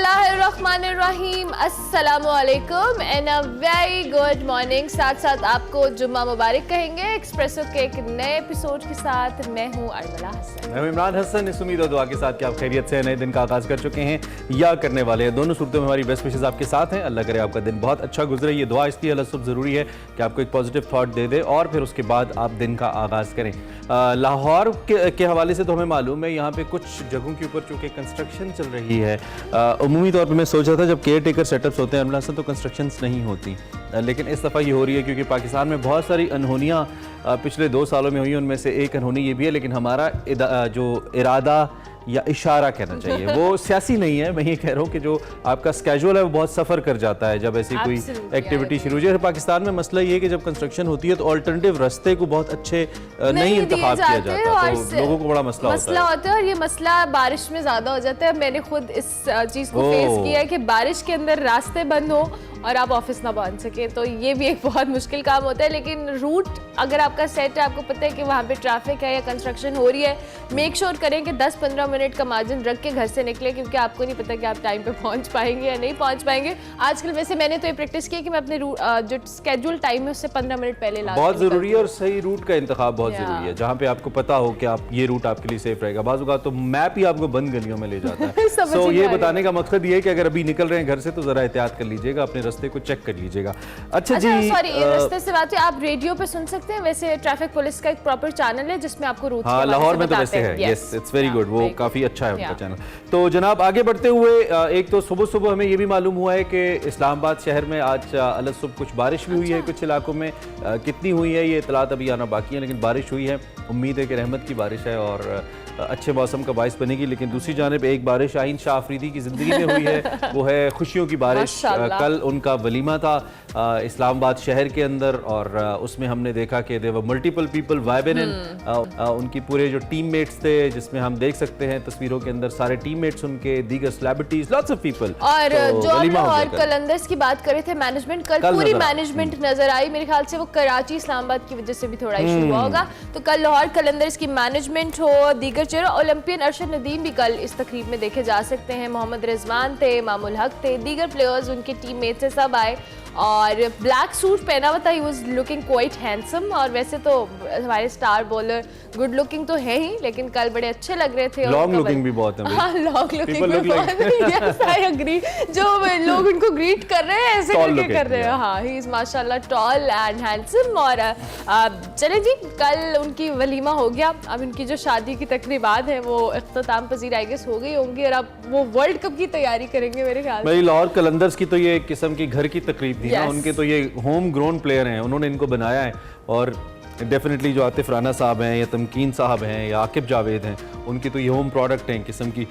बिस्मिल्लाहिर्रहमानिर्रहीम, अस्सलामुअलैकुम and a very good morning. साथ साथ आपको जुम्मा मुबारक कहेंगे। एक्सप्रेसो के एक नए एपिसोड के साथ मैं हूँ अरमला हसन। मैं इमरान हसन। इस उम्मीद और दुआ के साथ कि आप खैरियत से नए दिन का आगाज़ कर चुके हैं या करने वाले हैं। दोनों सूरतों में हमारी बेस्ट विशेज़ आपके साथ हैं। अल्लाह करे आपका दिन बहुत अच्छा गुजरे। ये दुआ इसलिए अल्लाह सब ज़रूरी है कि आपको एक पॉजिटिव थाट दे दे और फिर उसके बाद आप दिन का आगाज़ करें। लाहौर के हवाले से तो हमें मालूम है यहाँ पे कुछ जगहों के ऊपर चूँकि कंस्ट्रक्शन चल रही है। उमूमी तौर पे मैं सोच रहा था जब केयर टेकर सेटअप्स होते हैं अमला तो कंस्ट्रक्शंस नहीं होती, लेकिन इस दफ़ा ये हो रही है क्योंकि पाकिस्तान में बहुत सारी अनहोनियाँ पिछले 2 सालों में हुई। उनमें से एक अनहोनी ये भी है, लेकिन हमारा जो इरादा या इशारा कहना चाहिए वो सियासी नहीं है। मैं ये कह रहा हूँ कि जो आपका स्केड्यूल है वो बहुत सफ़र कर जाता है जब ऐसी कोई एक्टिविटी शुरू हो जाए। पाकिस्तान में मसला ये है कि जब कंस्ट्रक्शन होती है तो अल्टरनेटिव रास्ते को बहुत अच्छे नहीं इंतखाब किया जाता है, तो लोगों को बड़ा मसला होता है। और ये मसला बारिश में ज़्यादा हो जाता है। मैंने खुद इस चीज़ को फेस किया है कि बारिश के अंदर रास्ते बंद हो और आप ऑफिस ना पहुंच सके, तो ये भी एक बहुत मुश्किल काम होता है। लेकिन रूट अगर आपका सेट है, आपको पता है कि वहाँ पे ट्रैफिक है या कंस्ट्रक्शन हो रही है, मेक श्योर करें कि 10-15 मिनट का मार्जिन रख के घर से निकले, क्योंकि आपको नहीं पता कि आप टाइम पे पहुंच पाएंगे या नहीं पहुंच पाएंगे। आजकल वैसे मैंने तो ये प्रैक्टिस की है कि मैं अपने जो स्केड्यूल टाइम है उससे 15 मिनट पहले ला बहुत ज़रूरी है। और सही रूट का इंतखाब बहुत ज़रूरी है, जहाँ पे आपको पता हो कि आप ये रूट आपके लिए सेफ रहेगा। बाज़ औक़ात तो मैप ही आपको बंद गलियों में ले जाता है। तो ये बताने का मकसद ये है कि अगर अभी निकल रहे हैं घर से तो ज़रा एहतियात कर लीजिएगा, अपने रास्ते को चेक कर लीजिएगा। अच्छा जी, सॉरी, रास्ते से बात है, आप रेडियो पे सुन सकते हैं। वैसे ट्रैफिक पुलिस का एक प्रॉपर चैनल है जिसमें आपको रूट, हाँ लाहौर में तो वैसे है। यस, इट्स वेरी गुड, वो काफ़ी अच्छा है उनका चैनल। तो जनाब आगे बढ़ते हुए, एक तो सुबह सुबह हमें ये भी मालूम हुआ है कि इस्लामाबाद शहर में आज अलग सुबह कुछ बारिश भी हुई है कुछ इलाकों में। कितनी हुई है ये इतलात अभी आना बाकी है, लेकिन बारिश हुई है। उम्मीद है कि रहमत की बारिश है और अच्छे मौसम का बाइस बनेगी। लेकिन दूसरी जानिब एक बारिश आइन शाह अफरीदी की ज़िंदगी में हुई है, वो है खुशियों की बारिश। कल उनका वलीमा था इस्लामाबाद शहर के अंदर और उसमें हमने देखा कि there were multiple people vibing in. उनकी पूरे जो टीममेट्स थे, जिसमें हम देख सकते हैं तस्वीरों के अंदर सारे टीममेट्स उनके, दीगर सेलिब्रिटीज, लॉट्स ऑफ पीपल। और जो आप लाहौर कलंदर्स की बात कर रहे थे, मैनेजमेंट कल पूरी मैनेजमेंट नजर आई। मेरे ख्याल से वो कराची इस्लामाबाद की वजह से भी थोड़ा इशू हुआ होगा। तो कल लाहौर कलंदर्स की मैनेजमेंट हो, दीगर चेहरा, ओलंपियन अरशद नदीम भी कल इस तकरीब में देखे जा सकते हैं। मोहम्मद रिजवान थे, मामूल हक थे, दीगर प्लेयर्स उनके टीममेट्स से सब आए और ब्लैक सूट पहना हुआ था। He was looking quite handsome. और वैसे तो हमारे स्टार बॉलर गुड लुकिंग तो है ही, लेकिन कल बड़े अच्छे लग रहे थे। लॉन्ग लुकिंग भी बहुत है। हाँ, लॉन्ग लुकिंग भी बहुत है। Yes, I agree. जो लोग उनको ग्रीट कर रहे हैं ऐसे करके कर रहे हैं। हाँ, ही इज माशाल्लाह टॉल एंड हैंडसम। और चले जी, कल उनकी वलीमा हो गया। अब उनकी जो शादी की तकरीबात है वो इख्तिताम पजीर आई गेस हो गई होंगी और अब वो वर्ल्ड कप की तैयारी करेंगे मेरे ख्याल से। लाहौर कलंदर्स की तो ये एक किस्म की घर की तकरीब थी ना। उनके तो ये होम ग्रोन प्लेयर हैं, उन्होंने इनको बनाया है। और डेफिनेटली जो आतिफ राना साहब हैं या तमकीन साहब हैं या आकिब जावेद हैं, उनकी तो ये होम प्रोडक्ट हैं किस्म की।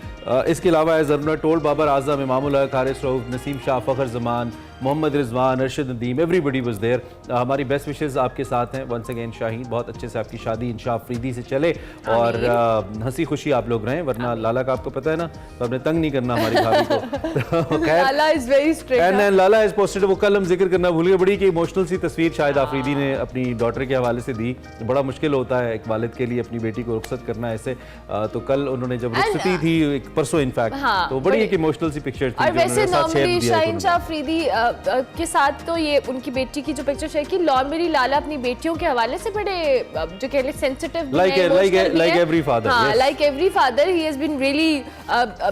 इसके अलावा जरना toll, Babar Azam, Imamul Haq, Haris Rauf, Naseem Shah, Fakhar Zaman, Mohammad Rizwan, Arshad Nadeem, everybody was there. हमारी बेस्ट विशेज़ आपके साथ हैं। वंस अगेन शाहीन, बहुत अच्छे से आपकी शादी इंशा अफरीदी से चले और हंसी खुशी आप लोग रहें, वरना लाला का आपको पता है ना, तो आपने तंग नहीं करना हमारी भाभी को। Lala is very strict and Lala is posted. वो कल हम जिक्र करना भूल गए, बड़ी की इमोशनल सी तस्वीर शायद अफरीदी ने अपनी डॉटर के हवाले से दी। बड़ा मुश्किल होता है एक वालिद के लिए अपनी बेटी को रुखसत करना ऐसे। तो कल उन्होंने जब रुखसती थी परसों इनफैक्ट, तो बड़ी एक इमोशनल सी पिक्चर थी। और वैसे नॉर्मली शाहीन शाह अफरीदी के साथ तो ये उनकी बेटी की जो पिक्चर शेयर की, नॉर्मली लाला अपनी बेटियों के हवाले से बड़े जो कह ले सेंसिटिव, लाइक एवरी फादर। हाँ, like every father he has been really,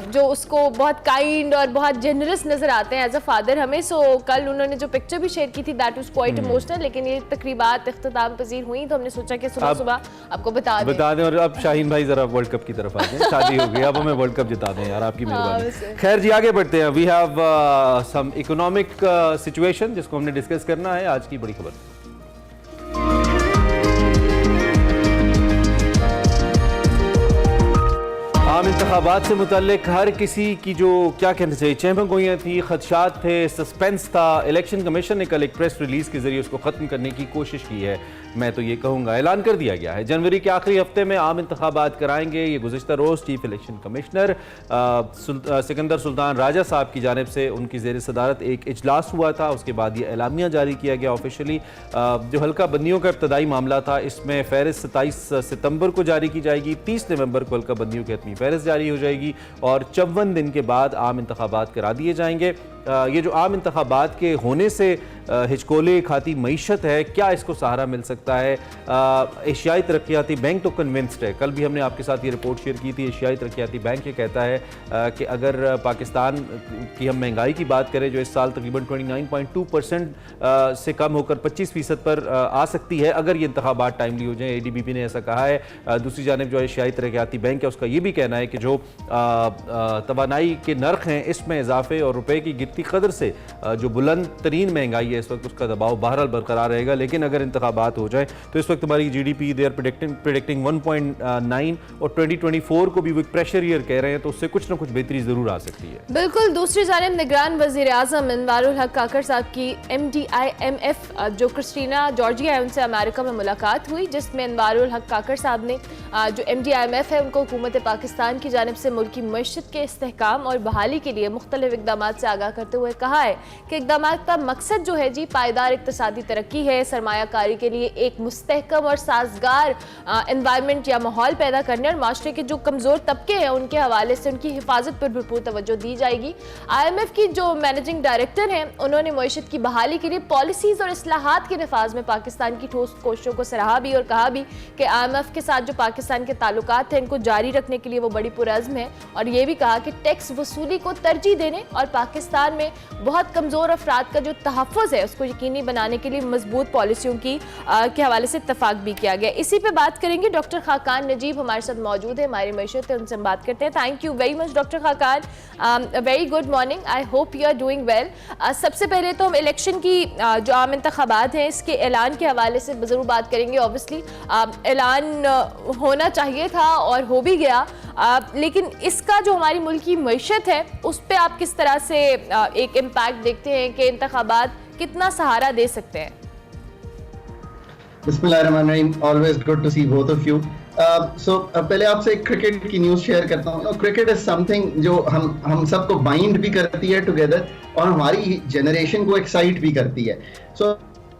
जो उसको बहुत काइंड और बहुत जेनरस नजर आते हैं एज अ फादर हमें। सो कल उन्होंने जो पिक्चर भी शेयर की थी दैट वाज क्वाइट इमोशनल। लेकिन ये तकरीबात इख्तिताम पजीर हुई तो हमने सोचा कि सुबह सुबह आपको बता दें। और अब शाहीन भाई जरा वर्ल्ड कप की तरफ आ जाएं। शादी हो गई, अब हमें वर्ल्ड कप जिता दें यार, आपकी मेहरबानी। खैर जी, आगे बढ़ते हैं। We have some economic situation जिसको हमने डिस्कस करना है। आज की बड़ी खबर, आम इंतखाबात से मुताल्लिक हर किसी की जो क्या कहना चाहिए चहमगोइयाँ थी, खदशात थे, सस्पेंस था। इलेक्शन कमीशन ने कल एक प्रेस रिलीज के जरिए उसको ख़त्म करने की कोशिश की है। मैं तो ये कहूँगा। ऐलान कर दिया गया है जनवरी के आखिरी हफ्ते में आम इंतखाबात कराएंगे। ये गुज़िश्ता रोज़ chief election commissioner Sikandar Sultan Raja साहब की जानिब से उनकी ज़ेर सदारत एक इजलास हुआ था। उसके बाद ये एलामिया जारी किया गया ऑफिशियली। जो हल्का बंदियों का इब्तदाई मामला था, इसमें फ़हरिस्त 27 सितंबर को जारी की जाएगी। 30 नवंबर को हल्का बंदियों की हतमी फ़हरिस्त जारी हो जाएगी और 54 दिन के बाद आम इंतखाबात करा दिए जाएंगे। ये जो आम इंतखाबात के होने से हिचकोले खाती मईशत है, क्या इसको सहारा मिल सकता है? एशियाई तरक्याती बैंक तो कन्विंस्ड है। कल भी हमने आपके साथ ये रिपोर्ट शेयर की थी। एशियाई तरक्याती बैंक ये कहता है कि अगर पाकिस्तान की हम महंगाई की बात करें, जो इस साल तकरीबन 29.2% से कम होकर 25% पर आ सकती है अगर ये इंतखाबात टाइमली हो जाए। ADB ने ऐसा कहा है। दूसरी जानिब जो एशियाई तरक्याती बैंक है उसका ये भी कहना है कि जो तवानाई के नर्ख हैं इसमें इजाफे और रुपए की गिरती कदर से जो बुलंद तरीन महंगाई है इस वक्त, उसका दबाव बहरहाल बरकरार रहेगा। लेकिन अगर इंतखाबात हो जाए तो इस वक्त हमारी GDP दे आर प्रेडिक्टिंग 1.9 और 2024 को भी वो एक प्रेशर ईयर कह रहे हैं, तो उससे कुछ ना कुछ बेहतरी जरूर आ सकती है। बिल्कुल। दूसरी जानिब निगरान वज़ीर आज़म अनवारुल हक काकर साहब की MDIMF जो क्रिस्टीना जॉर्जिया है उनसे अमेरिका में मुलाकात हुई, जिसमें अनवारुल हक काकर साहब ने जो MDIMF है उनको हुकूमत पाकिस्तान की जानिब से मुल्की मईशत के इस्तेहकाम और बहाली के लिए मुख्तलिफ इक़दामात से आगाह करते हुए कहा है कि इक़दामात का मकसद जो है जी पायदार इक़्तिसादी तरक्की है, सरमायाकारी के लिए एक मुस्तहकम और साजगार एनवायरनमेंट या माहौल पैदा करने और माशरे के जो कमज़ोर तबके हैं उनके हवाले से उनकी हिफाजत पर भरपूर तवज्जो दी जाएगी। IMF की जो मैनेजिंग डायरेक्टर हैं उन्होंने मईशत की बहाली के लिए पॉलिसीज़ और इस्लाहात के नफाज में पाकिस्तान की ठोस कोशिशों को सराहा भी और कहा भी कि IMF के साथ जो पाकिस्तान के ताल्लुकात हैं इनको जारी रखने के लिए वो बड़ी पुरअज़्म है। और ये भी कहा कि टैक्स वसूली को तरजीह देने और पाकिस्तान में बहुत कमज़ोर अफराद का जो तहफ़्फ़ुज़ है उसको यकीनी बनाने के लिए मजबूत पॉलिसियों की के हवाले से इत्तफाक भी किया गया। इसी पे बात करेंगे। डॉक्टर खाकान नजीब हमारे साथ मौजूद है, हमारी मईशत है, उनसे हम बात करते हैं। Thank you very much doctor Khaqan. Very good morning, I hope you are doing well. सबसे पहले तो हम इलेक्शन की जो आम इंतखाबात हैं इसके ऐलान के हवाले से ज़रूर बात करेंगे। ऑब्वियसली ऐलान होना चाहिए था और हो भी गया, लेकिन इसका जो हमारी मुल्क की मईशत है उस पर आप किस तरह से एक इम्पैक्ट देखते हैं कि इंतखाबात कितना सहारा दे सकते हैं? बिस्मिल्लाहिर्रहमानिर्रहीम, always good to see both of you. पहले आपसे एक क्रिकेट की न्यूज़ शेयर करता हूँ। क्रिकेट इज समथिंग जो हम सबको बाइंड भी करती है टुगेदर और हमारी जनरेशन को एक्साइट भी करती है। सो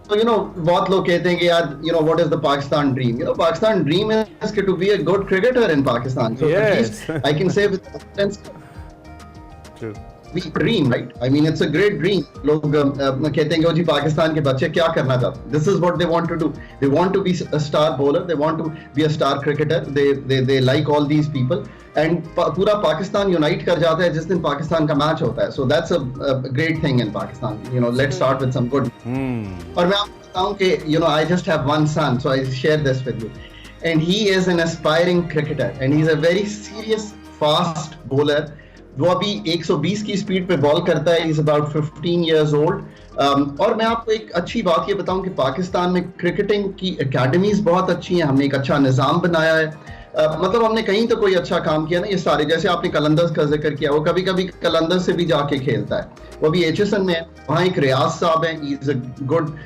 बहुत लोग कहते हैं कि यार what is the Pakistan dream? Pakistan dream is to be a good cricketer in Pakistan. So at least I can say with confidence we dream, right? I mean, it's a great dream. लोग कहते हैं कि जी पाकिस्तान के बच्चे क्या करना चाहते हैं? This is what they want to do. They want to be a star bowler. They want to be a star cricketer. They like all these people. And पूरा पाकिस्तान यूनाइट कर जाता है जिस दिन पाकिस्तान का मैच होता है. So that's a great thing in Pakistan. Let's start with some good. और मैं आपको बताऊं कि I just have one son, so I share this with you. And he is an aspiring cricketer. And he's a very serious, fast bowler. वो अभी 120 की speed पे ball करता है। He's about 15 years old. और मैं आपको एक अच्छी बात ये बताऊं कि पाकिस्तान में क्रिकेटिंग की एकेडमीज बहुत अच्छी हैं। हमने एक अच्छा निज़ाम बनाया है। मतलब हमने कहीं तो कोई अच्छा काम किया ना। ये सारे जैसे आपने कलंदर्स का जिक्र किया, वो कभी कभी कलंदर्स से भी जाके खेलता है। वो भी HSN में है। वहाँ एक रियाज साहब हैं, he is a good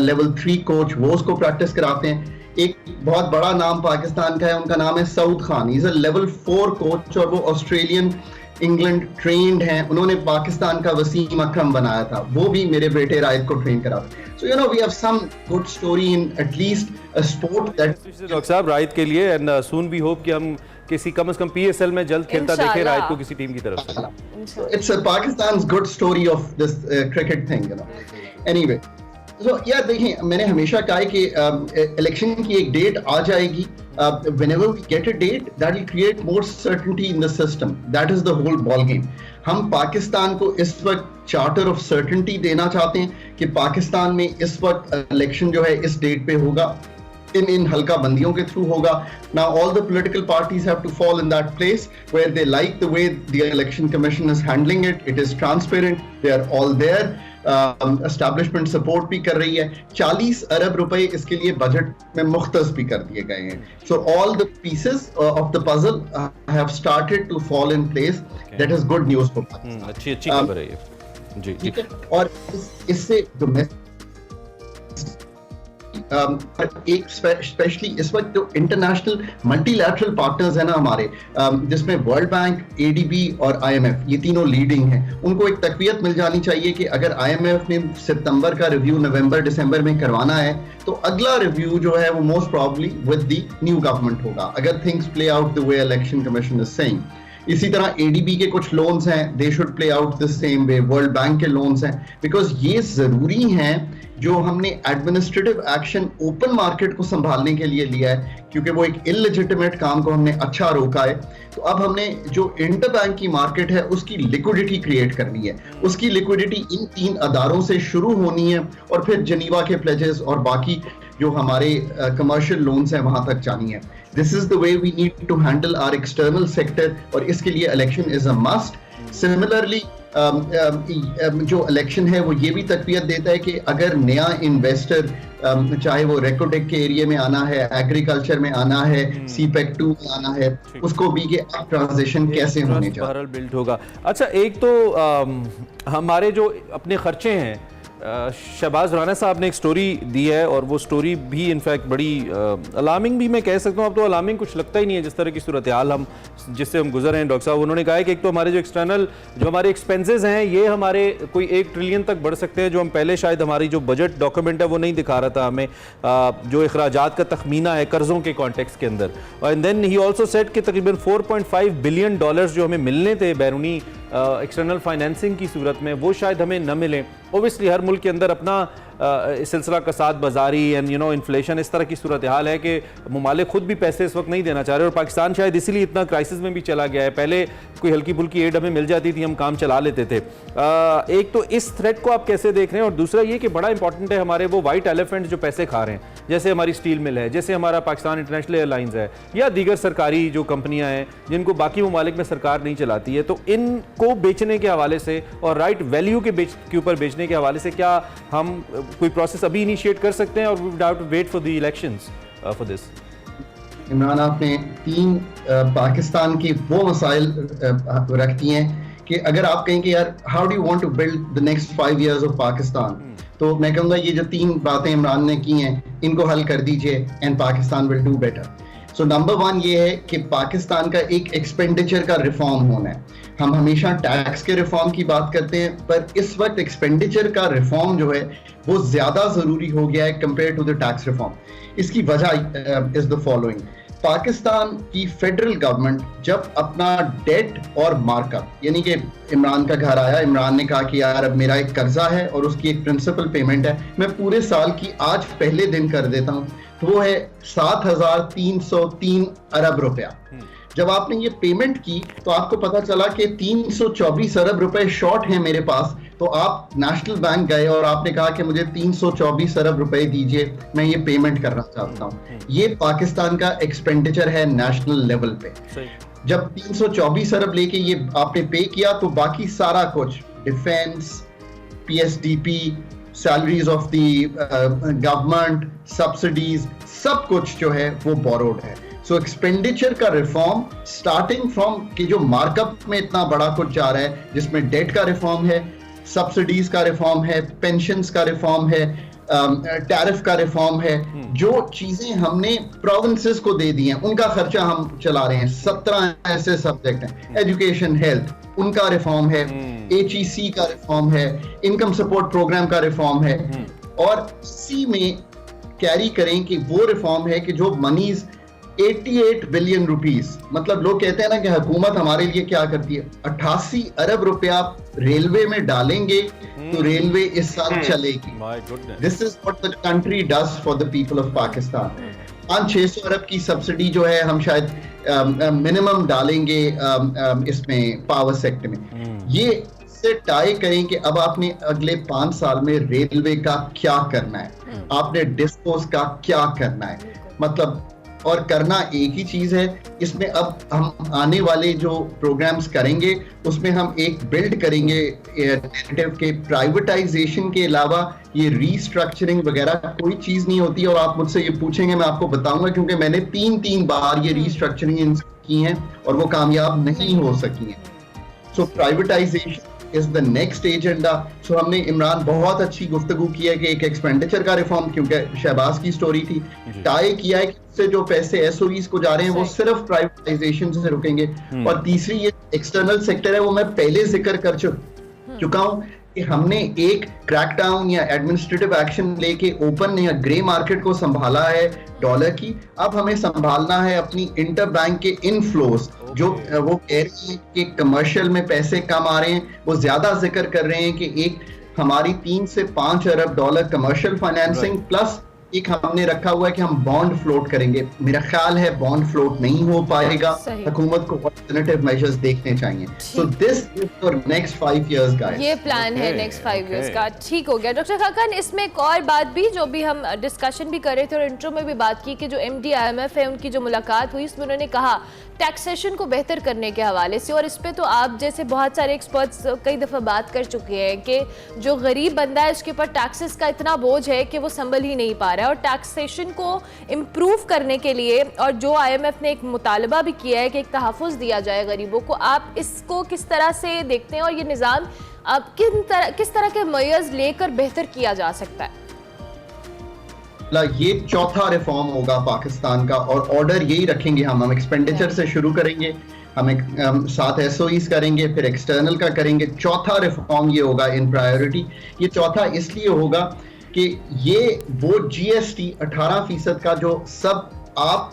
level 3 coach, वो उसको प्रैक्टिस कराते हैं। एक बहुत बड़ा नाम पाकिस्तान का है, उनका नाम है Saud Khan. He is a level 4 coach और वो ऑस्ट्रेलियन इंग्लैंड ट्रेंड हैं। उन्होंने पाकिस्तान का वसीम अकरम बनाया था, वो भी मेरे बेटे रायत को ट्रेन करा था। So we have some good story in at least a sport that. Doctor साहब रायत के लिए एंड सून वी होप कि हम किसी कम से कम PSL में जल्द खेलता देखें रायत को किसी टीम की तरफ से। It's a Pakistan's good story of this cricket thing, anyway. So, देखिए, मैंने हमेशा कहा है कि इलेक्शन की एक डेट आ जाएगी। Whenever we get a date, that will create more certainty in the system. That is the whole ball game. हम पाकिस्तान को इस वक्त चार्टर ऑफ सर्टेनिटी देना चाहते हैं कि पाकिस्तान में इस वक्त इलेक्शन जो है इस डेट पे होगा, इन हल्का बंदियों के थ्रू होगा। Now all the political parties have to fall in that place where they like the way the election commission is handling it. It is transparent. They are all there. Establishment support भी कर रही है। 40 अरब रुपए इसके लिए budget में मुख्तस भी कर दिए गए हैं। So all the pieces of the puzzle have started to fall in place. That is good news for Pakistan. अच्छी खबर है ये। जी। और इससे एक स्पेशली इस वक्त जो इंटरनेशनल मल्टीलैटरल पार्टनर्स हैं ना हमारे, जिसमें वर्ल्ड बैंक, एडीबी और आईएमएफ, ये तीनों लीडिंग हैं, उनको एक तकवीत मिल जानी चाहिए कि अगर आईएमएफ ने सितंबर का रिव्यू नवंबर दिसंबर में करवाना है तो अगला रिव्यू जो है वो most probably with the new government होगा, अगर things play out the way election commission is saying. इसी तरह एडीबी के कुछ लोन्स हैं, they should play out the same way, world bank के लोन्स हैं, बिकॉज ये जरूरी हैं जो हमने एडमिनिस्ट्रेटिव एक्शन ओपन मार्केट को संभालने के लिए लिया है, क्योंकि वो एक इललेजिटिमेट काम को हमने अच्छा रोका है। तो अब हमने जो इंटरबैंक की मार्केट है उसकी लिक्विडिटी क्रिएट करनी है, उसकी लिक्विडिटी इन 3 अदारों से शुरू होनी है और फिर जनीवा के प्लेजेस और बाकी जो हमारे कमर्शियल लोन्स हैं वहां तक जानी है। This is the way we need to handle our external sector और इसके लिए election is a must. Similarly जो इलेक्शन है वो ये भी तकवीत देता है कि अगर नया इन्वेस्टर चाहे वो रेकोटेक के एरिया में आना है, एग्रीकल्चर में आना है, सीपेक 2 में आना है, उसको भी कि अब ट्रांजिशन कैसे होने जा रहा है, बिल्ड होगा। अच्छा, एक तो हमारे जो अपने खर्चे हैं, शहबाज राना साहब ने एक स्टोरी दी है और वो स्टोरी भी इनफैक्ट बड़ी अलार्मिंग भी मैं कह सकता हूँ, अब तो अलार्मिंग कुछ लगता ही नहीं है जिस तरह की सूरत हाल हम जिससे हम गुजर रहे हैं। डॉक्टर साहब उन्होंने कहा है कि एक तो हमारे जो एक्सटर्नल जो हमारे एक्सपेंसेस हैं ये हमारे कोई 1 ट्रिलियन तक बढ़ सकते हैं, जो हम पहले शायद हमारी जो बजट डॉक्यूमेंट है वो नहीं दिखा रहा था हमें, जो अखराजात का तखमीना है कर्ज़ों के कॉन्टेक्स्ट के अंदर। And then he also said कि तकरीबन $4.5 बिलियन जो हमें मिलने थे बैरूनी एक्सटर्नल फाइनेंसिंग की सूरत में, वो शायद हमें न मिलें। ओबियसली हर मुल्क के अंदर अपना सिलसिला कसाद बाजारी एंड इन्फ्लेशन इस तरह की सूरत हाल है कि ममालिक खुद भी पैसे इस वक्त नहीं देना चाह रहे और पाकिस्तान शायद इसीलिए इतना क्राइसिस में भी चला गया है। पहले कोई हल्की फुल्की एड हमें मिल जाती थी, हम काम चला लेते थे। एक तो इस थ्रेट को आप कैसे देख रहे हैं और दूसरा ये कि बड़ा इंपॉर्टेंट है हमारे वो वाइट एलिफेंट जो पैसे खा रहे हैं, जैसे हमारी स्टील मिल है, जैसे हमारा पाकिस्तान इंटरनेशनल एयरलाइंस है या दीगर सरकारी जो कंपनियां हैं जिनको बाकी ममालिक में सरकार नहीं चलाती है, तो इनको बेचने के हवाले से और राइट वैल्यू के ऊपर बेचने के हवाले से क्या हम कोई प्रोसेस अभी इनिशिएट कर सकते हैं और we have to wait for the elections for this? Imran, आपने 3 पाकिस्तान की वो मसाइल रखती हैं कि अगर आप कहें कि यार how do you want to build the next 5 years of Pakistan, तो मैं कहूँगा ये जो 3 बातें इमरान ने की हैं इनको हल कर दीजिए and Pakistan will do better. So number 1 ये है कि पाकिस्तान का एक एक्सपेंडिचर का रिफॉर्म होना है। हम हमेशा टैक्स के रिफॉर्म की बात करते हैं, पर इस वक्त एक्सपेंडिचर का रिफॉर्म जो है वो ज्यादा जरूरी हो गया है compare to the tax reform. इसकी वजह इज द फॉलोइंग। पाकिस्तान की फेडरल गवर्नमेंट जब अपना डेट और मार्कअप, यानी कि इमरान का घर आया, इमरान ने कहा कि यार अब मेरा एक कर्जा है और उसकी एक प्रिंसिपल पेमेंट है, मैं पूरे साल की आज पहले दिन कर देता हूं, तो वो है 7,303 अरब रुपया। जब आपने ये पेमेंट की तो आपको पता चला कि 324 अरब रुपए शॉर्ट हैं मेरे पास, तो आप नेशनल बैंक गए और आपने कहा कि मुझे 324 अरब रुपए दीजिए, मैं ये पेमेंट करना चाहता हूँ। ये पाकिस्तान का एक्सपेंडिचर है नेशनल लेवल पे। जब 324 अरब लेके ये आपने पे किया तो बाकी सारा कुछ defence, PSDP, salaries of the government, subsidies, सब कुछ जो है वो बोरोड है। सो एक्सपेंडिचर का रिफॉर्म स्टार्टिंग फ्रॉम कि जो मार्कअप में इतना बड़ा कुछ जा रहा है, जिसमें डेट का रिफॉर्म है, सब्सिडीज का रिफॉर्म है, पेंशन्स का रिफॉर्म है, टैरिफ का रिफॉर्म है, जो चीजें हमने प्रोविंसेस को दे दी हैं उनका खर्चा हम चला रहे हैं। 17 ऐसे सब्जेक्ट हैं, एजुकेशन, हेल्थ, उनका रिफॉर्म है, HEC का रिफॉर्म है, इनकम सपोर्ट प्रोग्राम का रिफॉर्म है, और इसी में कैरी करें कि वो रिफॉर्म है कि जो मनीज 88 बिलियन रुपीस, मतलब लोग कहते हैं ना कि हुकूमत हमारे लिए क्या करती है, 88 अरब रुपया रेलवे में डालेंगे तो रेलवे इस साल चलेगी। This is what the country does for the people of Pakistan. 500-600 अरब की सब्सिडी जो है हम शायद मिनिमम डालेंगे इसमें पावर सेक्टर में। ये से टाई करें कि अब आपने अगले 5 साल में रेलवे का क्या करना है, आपने डिस्पोज का क्या करना है, मतलब और करना एक ही चीज है। इसमें अब हम आने वाले जो प्रोग्राम्स करेंगे उसमें हम एक बिल्ड करेंगे नैरेटिव के प्राइवेटाइजेशन के अलावा ये रीस्ट्रक्चरिंग वगैरह कोई चीज नहीं होती। और आप मुझसे ये पूछेंगे मैं आपको बताऊंगा, क्योंकि मैंने 3 बार ये रीस्ट्रक्चरिंग की हैं और वो कामयाब नहीं हो सकी हैं। So privatisation is the next agenda. So हमने इमरान बहुत अच्छी गुफ्तगू की है कि एक एक्सपेंडिचर का रिफॉर्म, क्योंकि शहबाज की स्टोरी थी, तय किया है कि उससे जो पैसे एसओईज को जा रहे हैं वो सिर्फ प्राइवेटाइजेशन से रुकेंगे। और तीसरी ये एक्सटर्नल सेक्टर है, वो मैं पहले जिक्र कर चुका हूं कि हमने एक क्रैकडाउन या एडमिनिस्ट्रेटिव एक्शन लेके ओपन या ग्रे मार्केट को संभाला है डॉलर की। अब हमें संभालना है अपनी इंटर बैंक के इनफ्लोज, जो वो कह रही है कि कमर्शियल में पैसे कम आ रहे हैं, वो ज्यादा जिक्र कर रहे हैं कि एक हमारी 3 से 5 अरब डॉलर कमर्शियल फाइनेंसिंग प्लस एक हमने रखा हुआ है कि हम बॉन्ड फ्लोट करेंगे। मेरा ख्याल है बॉन्ड फ्लोट नहीं हो पाएगा, हुकूमत को अल्टरनेटिव मेजर्स देखने चाहिए। So this is for next 5 years guys, ये प्लान है नेक्स्ट 5 इयर्स का। ठीक हो गया डॉक्टर खाकन, इसमें एक और बात भी जो भी हम डिस्कशन भी कर रहे थे और इंट्रो में भी बात की कि जो MD IMF है उनकी जो मुलाकात हुई, इसमें उन्होंने कहा टैक्सेशन को बेहतर करने के हवाले से, और इस पे तो आप जैसे बहुत सारे एक्सपर्ट्स कई दफ़ा बात कर चुके हैं कि जो गरीब बंदा है उसके ऊपर टैक्सेस का इतना बोझ है कि वो संभल ही नहीं पा रहा है। और टैक्सेशन को इम्प्रूव करने के लिए, और जो IMF ने एक मुतालबा भी किया है कि एक तहफ़्फ़ुज़ दिया जाए गरीबों को, आप इसको किस तरह से देखते हैं और ये निज़ाम आप किस तरह के मेयर्स लेकर बेहतर किया जा सकता है? ये चौथा रिफॉर्म होगा पाकिस्तान का, और ऑर्डर यही रखेंगे हम एक्सपेंडिचर से शुरू करेंगे, हम साथ एसओईज करेंगे, फिर एक्सटर्नल का करेंगे। चौथा रिफॉर्म ये होगा इन प्रायोरिटी। ये चौथा इसलिए होगा कि ये वो GST 18% का जो सब आप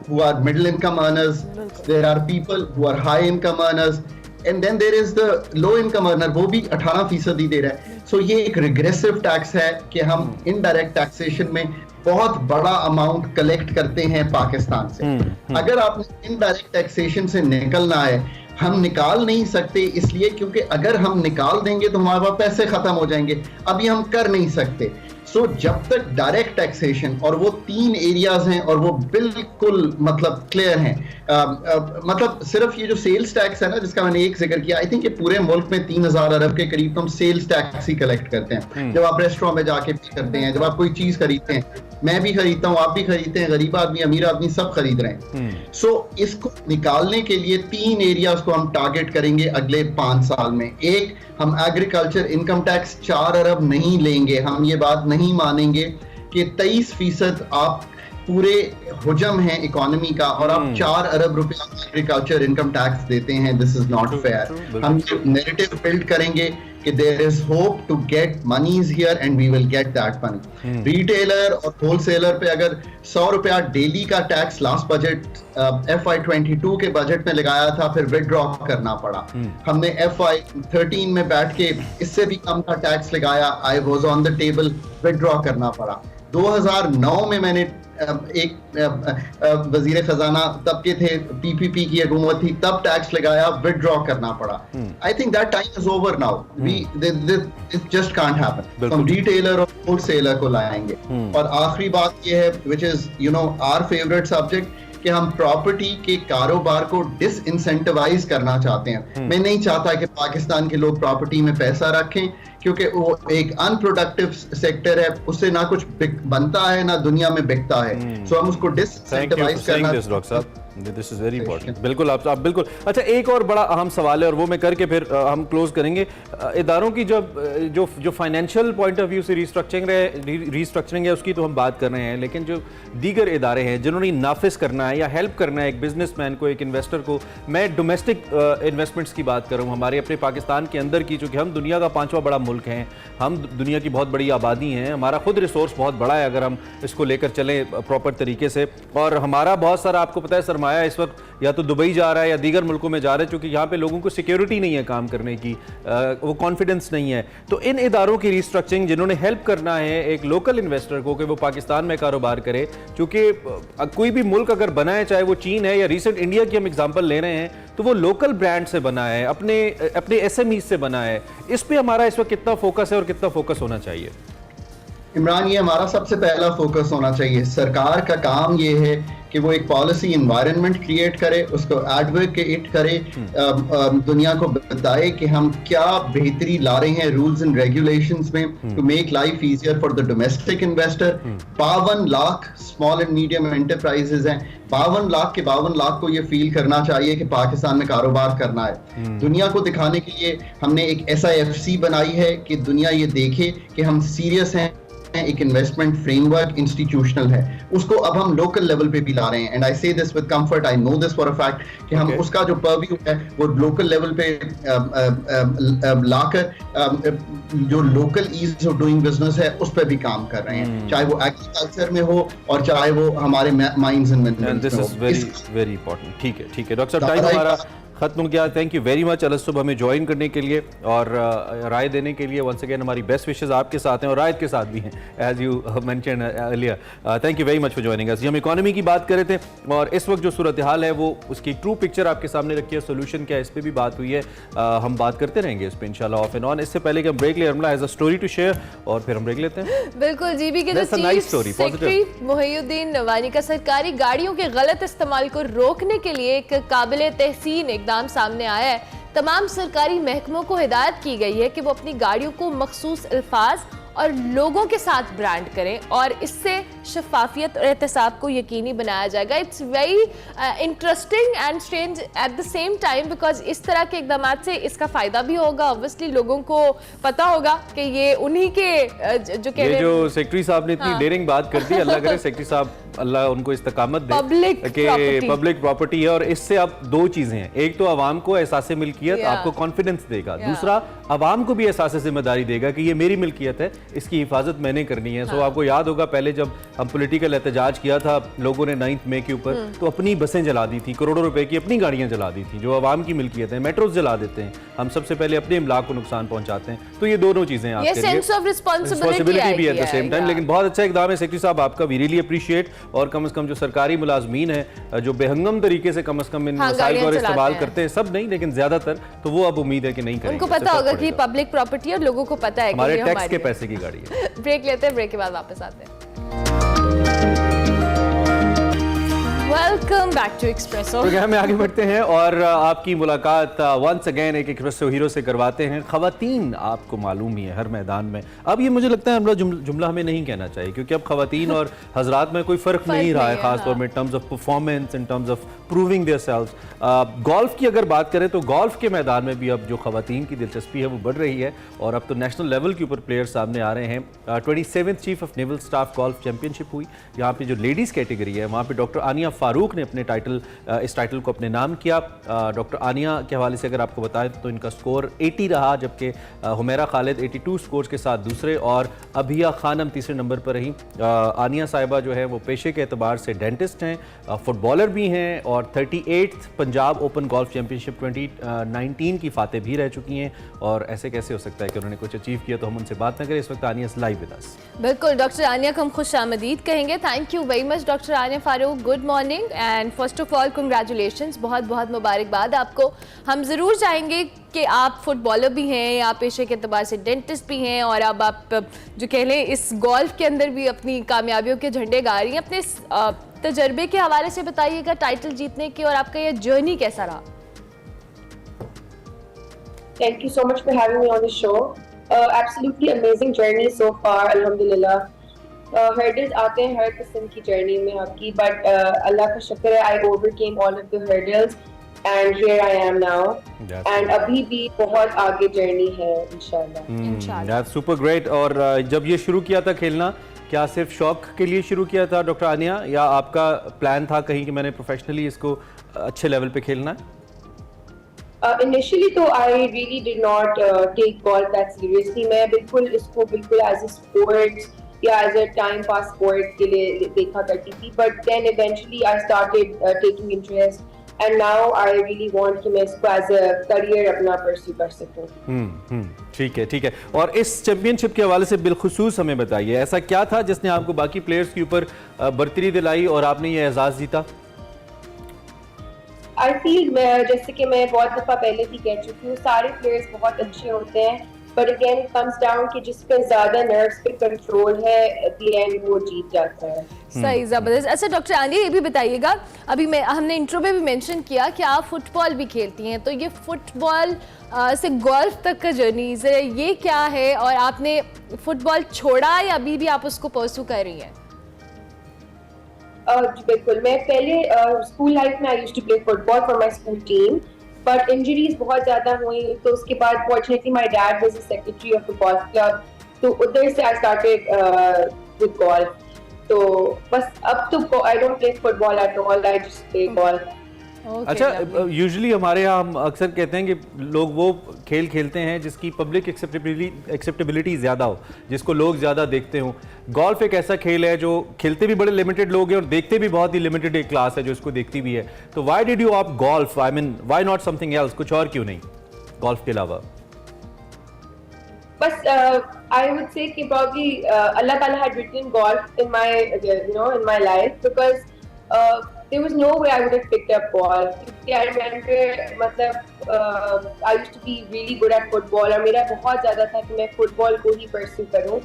who are middle income earners, there are people who are high income earners, and then there is the low income earner, वो भी 18% ही दे रहा है। सो ये एक रिग्रेसिव टैक्स है कि हम इनडायरेक्ट टैक्सेशन में बहुत बड़ा अमाउंट कलेक्ट करते हैं पाकिस्तान से। अगर आपने इनडायरेक्ट टैक्सेशन से निकलना है, हम निकाल नहीं सकते इसलिए क्योंकि अगर हम निकाल देंगे तो हमारे पास पैसे खत्म हो जाएंगे, अभी हम कर नहीं सकते। सो जब तक डायरेक्ट टैक्सेशन, और वो 3 एरियाज हैं और वो बिल्कुल मतलब क्लियर हैं, मतलब सिर्फ ये जो सेल्स टैक्स है ना जिसका मैंने एक जिक्र किया, आई थिंक ये पूरे मुल्क में 3000 अरब के करीब हम सेल्स टैक्स ही कलेक्ट करते हैं। जब आप रेस्टोरेंट में जाके पे करते हैं, जब आप कोई चीज खरीदते हैं, मैं भी खरीदता हूँ, आप भी खरीदते हैं, गरीब आदमी अमीर आदमी सब खरीद रहे हैं। सो इसको निकालने के लिए 3 एरियाज को हम टारगेट करेंगे अगले 5 साल में। एक, हम एग्रीकल्चर इनकम टैक्स 4 अरब नहीं लेंगे, हम ये बात नहीं मानेंगे कि 23% आप पूरे हुजम है इकोनॉमी का और आप 4 अरब रुपया एग्रीकल्चर इनकम टैक्स देते हैं। This is not fair. हम ये नैरेटिव बिल्ड करेंगे कि there is hope to get moneys here and we will get that money. Retailer और होलसेलर पे अगर 100 रुपया डेली का टैक्स लास्ट बजट FY22 के बजट में लगाया था, फिर विड्रॉ करना पड़ा। हमने FY13 में बैठ के इससे भी कम का टैक्स लगाया, I was on the table, withdraw करना पड़ा। 2009 में मैंने एक वजीर खजाना तब के थे, PPP की हुकूमत थी, तब टैक्स लगाया, विड्रॉ करना पड़ा। I think that time is over now. It just can't happen. हम रिटेलर और होलसेलर को लाएंगे। और आखिरी बात ये है, which is our favourite subject, कि हम प्रॉपर्टी के कारोबार को डिसइंसेंटिवाइज करना चाहते हैं। मैं नहीं चाहता कि पाकिस्तान के लोग प्रॉपर्टी में पैसा रखें, क्योंकि वो एक अनप्रोडक्टिव सेक्टर है, उससे ना कुछ बनता है ना दुनिया में बिकता है। सो हम उसको डिसइंसेंटिवाइज करना। This is very important. बिल्कुल आप बिल्कुल। अच्छा, एक और बड़ा अहम सवाल है और वो मैं करके फिर हम क्लोज करेंगे। इदारों की जो फाइनेंशियल पॉइंट ऑफ व्यू से रीस्ट्रक्चरिंग है उसकी तो हम बात कर रहे हैं, लेकिन जो दीगर इदारे हैं जिन्होंने नाफिज करना है या हेल्प करना है एक बिजनेसमैन को, एक इन्वेस्टर को, मैं डोमेस्टिक इन्वेस्टमेंट्स की बात कर रहा हूँ, हमारे अपने पाकिस्तान के अंदर की, चूँकि हम दुनिया का 5वां बड़ा मुल्क हैं, हम दुनिया की बहुत बड़ी आबादी हैं, हमारा खुद रिसोर्स बहुत बड़ा है अगर हम इसको लेकर चलें प्रॉपर तरीके से, और हमारा बहुत सारा आपको पता है सरमाया इस वक्त या तो दुबई जा रहा है या दीगर मुल्कों में जा रहा है, क्योंकि यहाँ पे लोगों को सिक्योरिटी नहीं है काम करने की, वो कॉन्फिडेंस नहीं है। तो इन इदारों की रिस्ट्रक्चरिंग जिन्होंने हेल्प करना है एक लोकल इन्वेस्टर को कि वो पाकिस्तान में कारोबार करे, क्योंकि कोई भी मुल्क अगर बना है, चाहे वो चीन है या रिसेंट इंडिया की हम एग्जांपल ले रहे हैं, तो वो लोकल ब्रांड से बना है, अपने SME से बना है। इस पे हमारा इस वक्त कितना फोकस है और कितना फोकस होना चाहिए? इमरान, ये हमारा सबसे पहला फोकस होना चाहिए। सरकार का काम ये है कि वो एक पॉलिसी इन्वायरमेंट क्रिएट करे, उसको एडवोकेट करे, दुनिया को बताए कि हम क्या बेहतरी ला रहे हैं रूल्स एंड रेगुलेशंस में to make life easier for the domestic investor. 52 lakh small and medium enterprises हैं, 52 लाख के 52 लाख को ये फील करना चाहिए कि पाकिस्तान में कारोबार करना है। दुनिया को दिखाने के लिए हमने एक SIFC बनाई है कि दुनिया ये देखे कि हम सीरियस हैं, एक इन्वेस्टमेंट फ्रेमवर्क इंस्टीट्यूशनल है, उसको अब हम लोकल लेवल पे भी ला रहे हैं। एंड आई से this with comfort, I know this for a fact कि हम उसका जो पर्व्यू है वो लोकल लेवल पे लाकर जो local ease of doing business है उस पर भी काम कर रहे हैं, चाहे वो एग्रीकल्चर में हो और चाहे वो हमारे माइंस एंड मिनरल्स में हो। Very very important. ठीक है, ठीक है डॉक्टर साहब, टाइम हमारा खत्म हो गया। थैंक यू वेरी मच अलसुब हमें ज्वाइन करने के लिए और राय देने के लिए। वंस अगेन हमारी बेस्ट विशेस आपके साथ हैं और रायत के साथ भी हैं, as you mention earlier. Thank you very much for joining us. हम इकोनॉमी की बात कर रहे थे और इस वक्त जो सूरत हाल है वो उसकी ट्रू पिक्चर आपके सामने रखी है, सोल्यूशन क्या है इस पर भी बात हुई है। हम बात करते रहेंगे इस पर इंशाल्लाह ऑफ एंड ऑन। इससे पहले कि हम ब्रेक ले, Armala has a story to share और फिर हम ब्रेक लेते हैं। बिल्कुल, जीबी के जो चीफ सेक्रेटरी मोहिउद्दीन नवानी का सरकारी गाड़ियों के गलत इस्तेमाल को रोकने के लिए एक काबिल तहसीन इकदाम सामने आया है। तमाम सरकारी महकमों को हिदायत की गई है कि वो अपनी गाड़ियों को मखसूस अल्फाज और लोगों के साथ ब्रांड करें और इससे शफाफियत और एहतसाब को यकीनी बनाया जाएगा। It's very interesting and strange at the same time because इस तरह के इकदाम से इसका फायदा भी होगा। ऑब्वियसली लोगों को पता होगा कि ये उन्हीं के जो कह रहे जो सेक्रेटरी साहब ने इतनी डेयरिंग बात कर दी, अल्लाह करे सेक्रेटरी साहब अल्लाह उनको इस्तकामत दे कि पब्लिक प्रॉपर्टी है। और इससे अब दो चीजें हैं, एक तो अवाम को एहसास मिल्कियत, आपको कॉन्फिडेंस देगा, दूसरा अवाम को भी एहसास जिम्मेदारी देगा कि ये मेरी मिल्कियत है, इसकी हिफाजत मैंने करनी है। सो आपको याद होगा पहले जब हम पॉलिटिकल एहतजाज किया था लोगों ने 9 मई के ऊपर, तो अपनी बसें जला दी थी, करोड़ों रुपए की अपनी गाड़ियां जला दी थी जो अवाम की मिल्कियत है। मेट्रोज जला देते हैं, हम सबसे पहले अपने इमलाक को नुकसान पहुंचाते हैं। तो ये दोनों चीजें आपके लिए रिस्पांसिबिलिटी भी एट द सेम टाइम। लेकिन बहुत अच्छा इकदाम है सेक्रेटरी साहब आपका, वी रियली अप्रिशिएट। और कम से कम जो सरकारी मुलाजमीन है जो बेहंगम तरीके से कम इन मसाइल को इस्तेमाल करते हैं, सब नहीं लेकिन ज्यादातर, तो वो अब उम्मीद है कि नहीं करेंगे। उनको पता होगा कि पब्लिक प्रॉपर्टी है, लोगों को पता है हमारे टैक्स के पैसे की गाड़ी है। ब्रेक लेते हैं, ब्रेक के बाद वापस आते हैं। Welcome back to Expresso. Program में आगे बढ़ते हैं और आपकी मुलाकात वंस अगेन एक एक्सप्रेसो हीरो से करवाते हैं। खवातीन आपको मालूम ही है हर मैदान में, अब ये मुझे लगता है हम लोग जुमला हमें नहीं कहना चाहिए क्योंकि अब खवातीन और हजरात में कोई फ़र्क नहीं रहा है, खासतौर में in terms of performance, in terms of proving their selves. Golf की अगर बात करें तो गोल्फ के मैदान में भी अब जो खवातीन की दिलचस्पी है वो बढ़ रही है और अब तो नेशनल लेवल के ऊपर प्लेयर सामने आ रहे हैं। 27th chief of naval staff golf championship हुई, यहाँ पे जो लेडीज़ कैटेगरी है वहाँ पे डॉक्टर आनिया फारूक ने अपने इस टाइटल को अपने नाम किया। डॉक्टर आनिया के हवाले से अगर आपको बताएं तो इनका स्कोर 80 रहा, जबकि हुमैरा खालिद 82 स्कोर्स के साथ दूसरे और अभिया खानम तीसरे नंबर पर रही। आनिया साहिबा जो है वो पेशे के एतबार से डेंटिस्ट हैं, फुटबॉलर भी हैं और 38th Punjab open golf championship 2019 की फातेह भी रह चुकी हैं। और ऐसे कैसे हो सकता है कि उन्होंने कुछ अचीव किया, तो हम उनसे बात न करें। इस वक्त आनिया लाइव विद अस। बिल्कुल, डॉक्टर आनिया को हम खुश आमदीद कहेंगे। Thank you very much doctor Aniya Farooq, good morning and first of all congratulations, बहुत बहुत मुबारकबाद आपको। हम ज़रूर चाहेंगे कि आप फुटबॉलर भी हैं, आप पेशे के अतबार से डेंटिस्ट भी हैं और अब आप जो कह लें इस गोल्फ के अंदर भी अपनी कामयाबियों के झंडे गा रही हैं। अपने तजर्बे के हवाले से बताइएगा टाइटल जीतने के और आपका ये जर्नी कैसा रहा? Thank you so much for having me on the show. Absolutely amazing journey so far, alhamdulillah. Hurdles आते हैं हर किस्म की जर्नी में आपकी, but अल्लाह का शुक्र है I overcame all of the hurdles and here I am now. And अभी भी बहुत आगे जर्नी है इंशाल्लाह। That's super great। और जब ये शुरू किया था खेलना, क्या सिर्फ शौक के लिए शुरू किया था डॉक्टर आनिया, या आपका प्लान था कहीं कि मैंने प्रोफेशनली इसको अच्छे लेवल पे खेलना है? Initially तो I really did not take golf that seriously. मैं बिल्कुल इसको बिल्कुल as a sport या as a time pass sport के लिए देखा करती थी, but then eventually I started taking interest and now I really want कि मैं इसको as a career अपना pursue कर सकूं। ठीक है, ठीक है। और इस चैंपियनशिप के हवाले से बिलखुसूस हमें बताइए, ऐसा क्या था जिसने आपको बाकी प्लेयर्स के ऊपर बरतरी दिलाई और आपने ये एजाज जीता? I feel जैसे कि मैं बहुत दफ़ा पहले भी कह चुकी हूँ, सारे प्लेयर्स बहुत अच्छे होते हैं but again it comes down कि जिस पे ज्यादा नर्व्स पे कंट्रोल है एट द एंड वो जीत जाता है। सही, जबरदस्त। अच्छा डॉक्टर आंधी, ये भी बताइएगा, अभी हमने इंट्रो में भी मेंशन किया कि आप फुटबॉल भी खेलती हैं, तो ये फुटबॉल से गोल्फ तक का जर्नी ये क्या है, और आपने फुटबॉल छोड़ा या अभी भी आप उसको परस्यू कर रही हैं? जी बिल्कुल, मैं पहले स्कूल लाइफ में I used to play football for my school team, but injuries बहुत ज्यादा हुई, तो उसके बाद fortunately my dad was the secretary of the golf club, तो उधर से आई स्टार्टेड विद गोल्फ। तो बस अब तो I don't play football at all, I just play golf. अच्छा, यूजुअली हमारे यहाँ हम अक्सर कहते हैं कि लोग वो खेल खेलते हैं जिसकी पब्लिक एक्सेप्टेबिलिटी ज़्यादा हो, जिसको लोग ज़्यादा देखते हों। गोल्फ एक ऐसा खेल है जो खेलते भी बड़े लिमिटेड लोग हैं और देखते भी बहुत ही लिमिटेड एक क्लास है जो इसको देखती भी है। तो why did you opt golf? I mean why not something else? कुछ और क्यों नहीं गोल्फ के अलावा? बस आई वुड से कि probably Allah Ta'ala had written golf in my in my life, because there was no way I would have picked up golf. I remember मतलब I used to be really good at football और मेरा बहुत ज़्यादा था कि मैं football को ही pursue करूँ,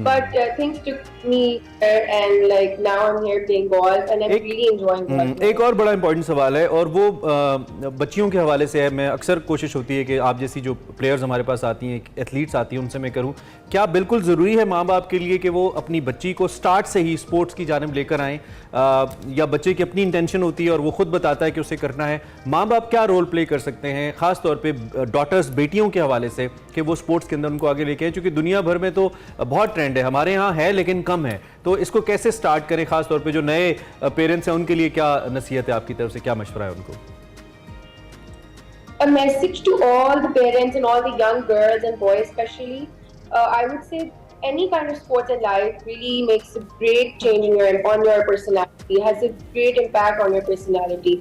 but things took me and like now I'm here playing golf and I'm really enjoying golf. एक और बड़ा इंपॉर्टेंट सवाल है और वो बच्चियों के हवाले से है। मैं अक्सर कोशिश होती है कि आप जैसी जो प्लेयर्स हमारे पास आती हैं, एथलीट्स आती हैं, उनसे मैं करूँ, क्या बिल्कुल ज़रूरी है माँ बाप के लिए कि वो अपनी बच्ची को स्टार्ट से ही स्पोर्ट्स की जानिब लेकर आएँ, या बच्चे की अपनी इंटेंशन होती है और वो खुद बताता है कि उसे करना है? माँ बाप क्या रोल प्ले कर सकते हैं खास तौर पे डॉटर्स, बेटियों के हवाले से, कि वो स्पोर्ट्स के अंदर उनको आगे लेके आए? क्योंकि दुनिया भर में तो बहुत ट्रेंड है, हमारे यहाँ है लेकिन कम है, तो इसको कैसे स्टार्ट करें? खास तौर पे जो नए पेरेंट्स हैं उनके लिए क्या नसीहत है आपकी तरफ से, क्या मशवरा है उनको? A message to all the parents and all the young girls and boys especially, I would say any kind of sports in life really makes a great change on your personality, has a great impact on your personality.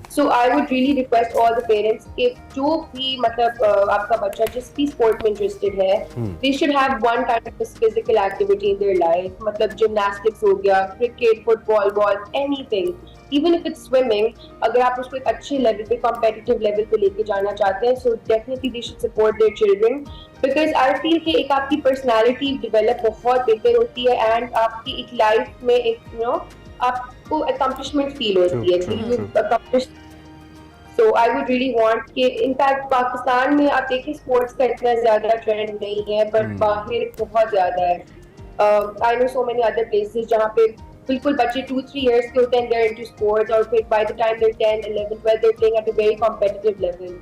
So I would really request all the parents, if जो भी मतलब आपका बच्चा जिस भी sport में interested है, they should have one kind of physical activity in their life. मतलब gymnastics हो गया, cricket, football, golf, anything. Even if it's swimming, अगर आप उसको एक अच्छे लेवल पे, competitive level पे लेके जाना चाहते हैं, so definitely they should support their children, because I feel कि एक आपकी personality develop बहुत बेहतर होती है and आपकी एक life में एक आपको accomplishment feel होती है कि you accomplished. So I would really want कि in fact पाकिस्तान में आप देखिए sports का इतना ज़्यादा trend नहीं है, but बाहर बहुत ज़्यादा है. I know so many other places जहाँ पे बिल्कुल बच्चे 2-3 years के होते हैं, they're into sports, और फिर by the time they're 10, 11, 12, they're playing at a very competitive level.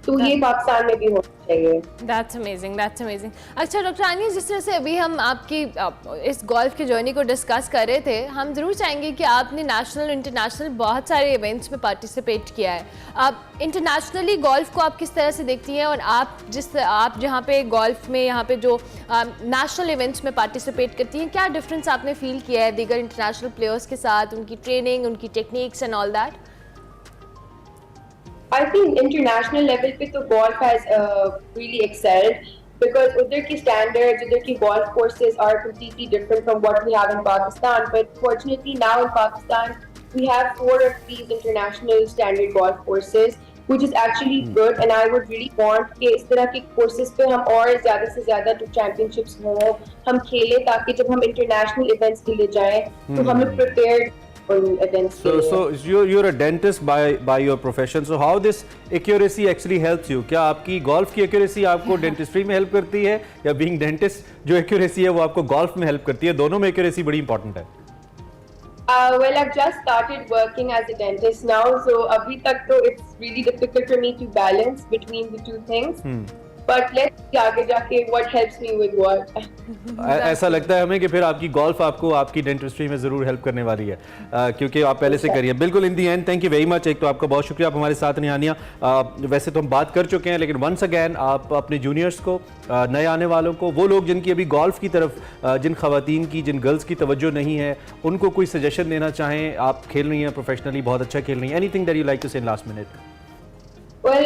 तो ये पाकिस्तान में भी होना चाहिए। That's amazing, that's amazing. अच्छा डॉक्टर आनिया, जिस तरह से अभी हम आपकी इस गोल्फ की जर्नी को डिस्कस कर रहे थे, हम ज़रूर चाहेंगे कि आपने नेशनल इंटरनेशनल बहुत सारे इवेंट्स में पार्टिसिपेट किया है। आप इंटरनेशनली गोल्फ को आप किस तरह से देखती हैं, और आप जहाँ पे गोल्फ में यहाँ पे जो नेशनल इवेंट्स में पार्टिसिपेट करती हैं, क्या डिफरेंस आपने फील किया है दीगर इंटरनेशनल प्लेयर्स के साथ, उनकी ट्रेनिंग, उनकी techniques and all that? I think international level पे तो golf has really excelled, because उधर की standards, उधर की golf courses are completely different from what we have in Pakistan. But fortunately now in Pakistan we have 4 of these international standard golf courses, which is actually good, and I would really want कि इस तरह के courses पे हम और ज़्यादा से ज़्यादा championships हों, हम खेलें, ताकि जब हम international events के लिए जाएं तो हम लोग prepared. So you're a dentist by your profession. So how this accuracy actually helps you? क्या आपकी golf की accuracy आपको dentistry में help करती है, या being dentist जो accuracy है वो आपको golf में help करती है? दोनों में accuracy बड़ी important है। Well, I've just started working as a dentist now, so अभी तक तो it's really difficult for me to balance between the two things. But let's see आगे जाके what helps me with what. ऐसा लगता है हमें कि फिर आपकी गोल्फ आपको आपकी डेंटिस्ट्री में ज़रूर हेल्प करने वाली है, क्योंकि आप पहले से करिए। बिल्कुल, in the end thank you very much. एक तो आपका बहुत शुक्रिया, आप हमारे साथ नहीं आनिया। वैसे तो हम बात कर चुके हैं, लेकिन वंस अगैन आप अपने जूनियर्स को, नए आने वालों को, वो लोग जिनकी अभी गोल्फ की तरफ, जिन खवातीन की, जिन गर्ल्स की तवज्जो नहीं है, उनको कोई सजेशन देना चाहें? आप खेल रही हैं प्रोफेशनली, बहुत अच्छा खेल रही हैं, anything that you like to say in last minute? Well,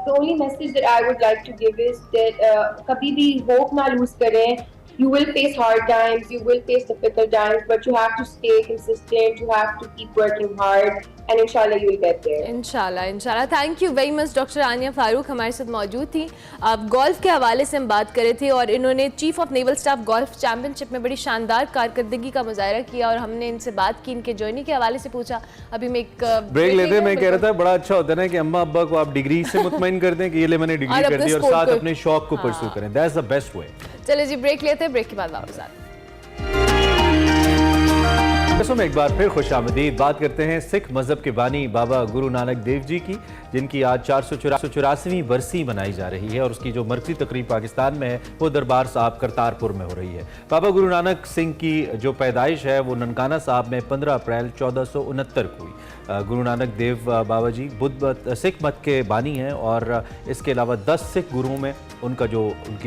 the only message that I would like to give is that कभी भी hope ना lose करें, you will face hard times, you will face difficult times, but you have to stay consistent, you have to keep working hard, and inshallah you will get there. इंशाल्लाह thank you very much doctor Aniya Farooq हमारे साथ मौजूद थी। अब golf के हवाले से हम बात कर रहे थे और इन्होंने chief of naval staff golf championship में बड़ी शानदार कारकर्दगी का मुजाहरा किया और हमने इनसे बात की, इनके जर्नी के हवाले से पूछा। अभी मैं एक ब्रेक लेते, मैं कह रहा था बड़ा अच्छा होता है ना कि अम्मा अब्बा को आप डिग्री से मुतमईन कर दें कि ये ले मैंने डिग्री कर दी और साथ अपने शौक को परस्यू करें, दैट्स द बेस्ट वे। चलिए जी ब्रेक लेते हैं, ब्रेक के बाद वापस आते हैं। में एक बार फिर खुशामदीद। बात करते हैं सिख मजहब के बानी बाबा गुरु नानक देव जी की, जिनकी आज 484वीं बरसी मनाई जा रही है और उसकी जो मरकजी तकरीब पाकिस्तान में है वो दरबार साहब करतारपुर में हो रही है। बाबा गुरु नानक सिंह की जो पैदाइश है वो ननकाना साहब में 15 अप्रैल 1469 को हुई। गुरु नानक देव बाबा जी बुद्ध सिख मत के बानी हैं और इसके अलावा 10 सिख गुरुओं में उनकी